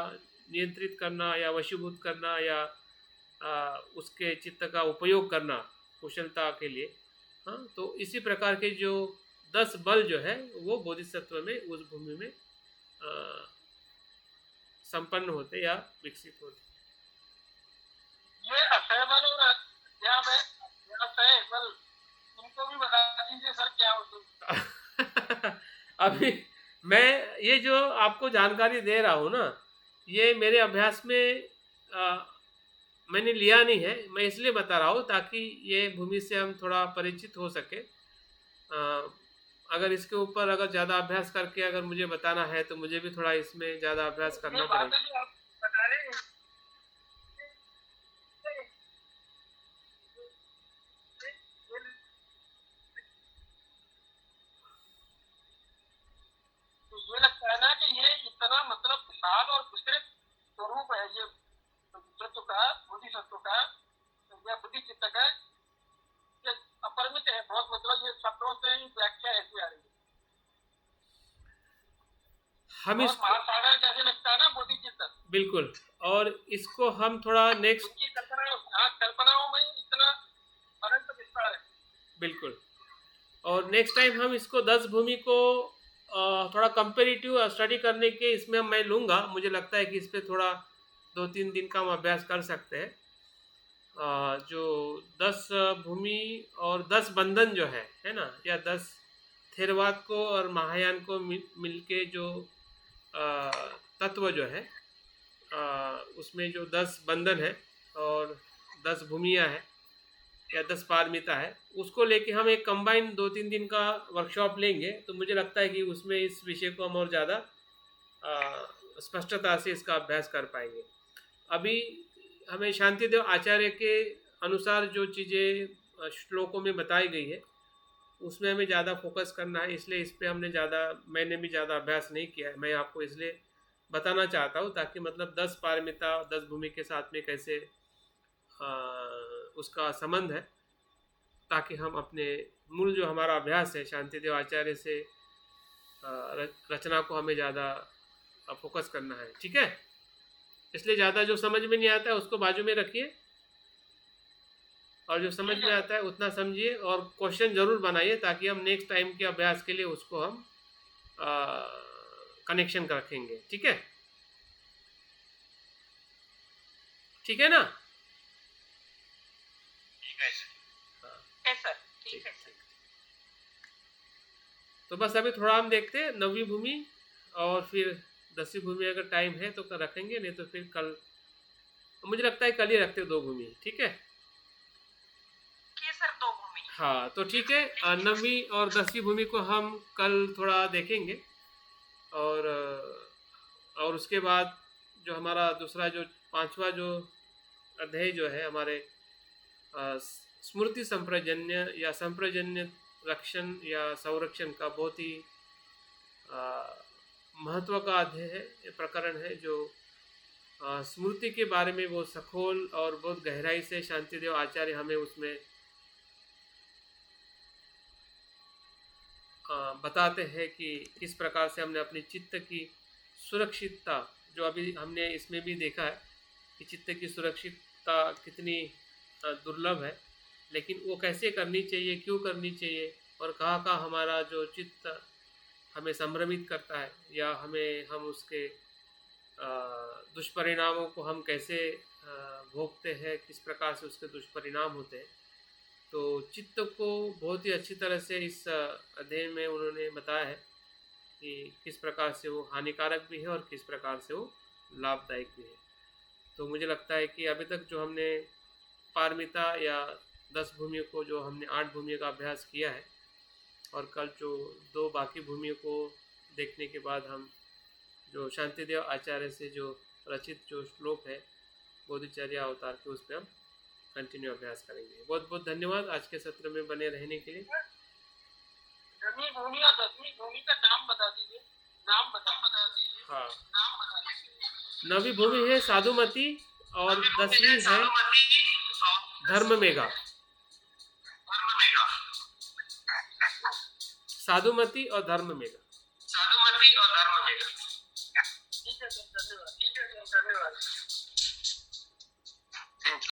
नियंत्रित करना, या वशीभूत करना, या उसके चित्त का उपयोग करना कुशलता के लिए। हाँ, तो इसी प्रकार के जो 10 बल जो है, वो बोधिसत्व में उस भूमि में संपन्न होते या विकसित होते। ये असेबल और असेबल इनको भी बता दीजिए सर क्या होते हैं। अभी मैं ये जो आपको जानकारी दे रहा हूँ ना, ये मेरे अभ्यास में मैंने लिया नहीं है, मैं इसलिए बता रहा हूँ ताकि ये भूमि से हम थोड़ा परिचित हो सके। अगर इसके ऊपर अगर ज़्यादा अभ्यास करके अगर मुझे बताना है तो मुझे भी थोड़ा इसमें ज़्यादा अभ्यास ये करना बातें पड़ेगा। जो आप बता रहे हैं तो ये लगता है ना कि ये इतना मतलब विशाल और विस्तृत स्वरूप है ये तत्व का, बुद्धि तत्व का या बुद्धि चित्त का, ये अपरिमित है बहुत। मतलब ये शब्दों से ही व्याख्या ऐसी आ रही है। हम और इस महासागर जैसे लगता है ना बुद्धि चित्त, बिल्कुल, और इसको हम थोड़ा नेक्स्ट उनकी कल्पनाओं में इतना अनंत विस्तार है। बिल्कुल, और नेक्स्ट टाइम हम इसको 10 भूमि को थोड़ा कंपेरेटिव स्टडी करने के इसमें मैं लूँगा। मुझे लगता है कि इस पे थोड़ा 2-3 दिन का हम अभ्यास कर सकते हैं। जो 10 भूमि और 10 बंधन जो है ना, या 10 थेरवाद को और महायान को मिलके जो तत्व जो है, उसमें जो 10 बंधन है और 10 भूमियाँ हैं या 10 पारमिता है, उसको लेके हम एक कंबाइन 2-3 दिन का वर्कशॉप लेंगे। तो मुझे लगता है कि उसमें इस विषय को हम और ज़्यादा स्पष्टता से इसका अभ्यास कर पाएंगे। अभी हमें शांतिदेव आचार्य के अनुसार जो चीज़ें श्लोकों में बताई गई है उसमें हमें ज़्यादा फोकस करना है, इसलिए इस पे मैंने भी ज़्यादा अभ्यास नहीं किया है। मैं आपको इसलिए बताना चाहता हूँ ताकि मतलब 10 पारमिता 10 भूमि के साथ में कैसे उसका संबंध है, ताकि हम अपने मूल जो हमारा अभ्यास है शांतिदेव आचार्य से रचना को हमें ज़्यादा फोकस करना है। ठीक है, इसलिए ज़्यादा जो समझ में नहीं आता है उसको बाजू में रखिए, और जो समझ में आता है उतना समझिए और क्वेश्चन ज़रूर बनाइए ताकि हम नेक्स्ट टाइम के अभ्यास के लिए उसको हम कनेक्शन रखेंगे। ठीक है, ठीक है ना? ठीक है सर। है सर, ठीक है सर। तो बस अभी थोड़ा हम देखते हैं 9वीं भूमि और फिर 10वीं भूमि, अगर टाइम है तो कल रखेंगे, नहीं तो फिर कल, मुझे लगता है कल ही रखते 2 भूमि। ठीक है सर, 2 भूमि। हाँ, तो ठीक है, 9वीं और 10वीं भूमि को हम कल थोड़ा देखेंगे, और उसके बाद जो हमारा दूसरा जो 5वां जो अध्याय जो है हमारे स्मृति संप्रजन्य या संप्रजन्य रक्षण या संरक्षण का बहुत ही महत्व का अध्याय है, प्रकरण है, जो स्मृति के बारे में बहुत सखोल और बहुत गहराई से शांतिदेव आचार्य हमें उसमें बताते हैं कि किस प्रकार से हमने अपने चित्त की सुरक्षितता, जो अभी हमने इसमें भी देखा है कि चित्त की सुरक्षितता कितनी दुर्लभ है, लेकिन वो कैसे करनी चाहिए, क्यों करनी चाहिए, और कहाँ कहाँ हमारा जो चित्त हमें संभ्रमित करता है, या हम उसके दुष्परिणामों को हम कैसे भोगते हैं, किस प्रकार से उसके दुष्परिणाम होते हैं। तो चित्त को बहुत ही अच्छी तरह से इस अध्ययन में उन्होंने बताया है कि किस प्रकार से वो हानिकारक भी है और किस प्रकार से वो लाभदायक भी है। तो मुझे लगता है कि अभी तक जो हमने पारमिता या 10 भूमियों को, जो हमने 8 भूमियों का अभ्यास किया है, और कल जो 2 बाकी भूमियों को देखने के बाद हम जो शांतिदेव आचार्य से जो रचित जो श्लोक है बोधिचर्या अवतार के, उस पर हम कंटिन्यू अभ्यास करेंगे। बहुत बहुत धन्यवाद आज के सत्र में बने रहने के लिए। 9वीं भूमि और 10वीं भूमि का नाम बता दीजिए। नाम बता दीजिए। हाँ, नाम बता दीजिए। 9वीं भूमि है साधुमती और 10वीं है धर्ममेघा। साधुमती और धर्ममेघा। साधुमती और धर्ममेघा।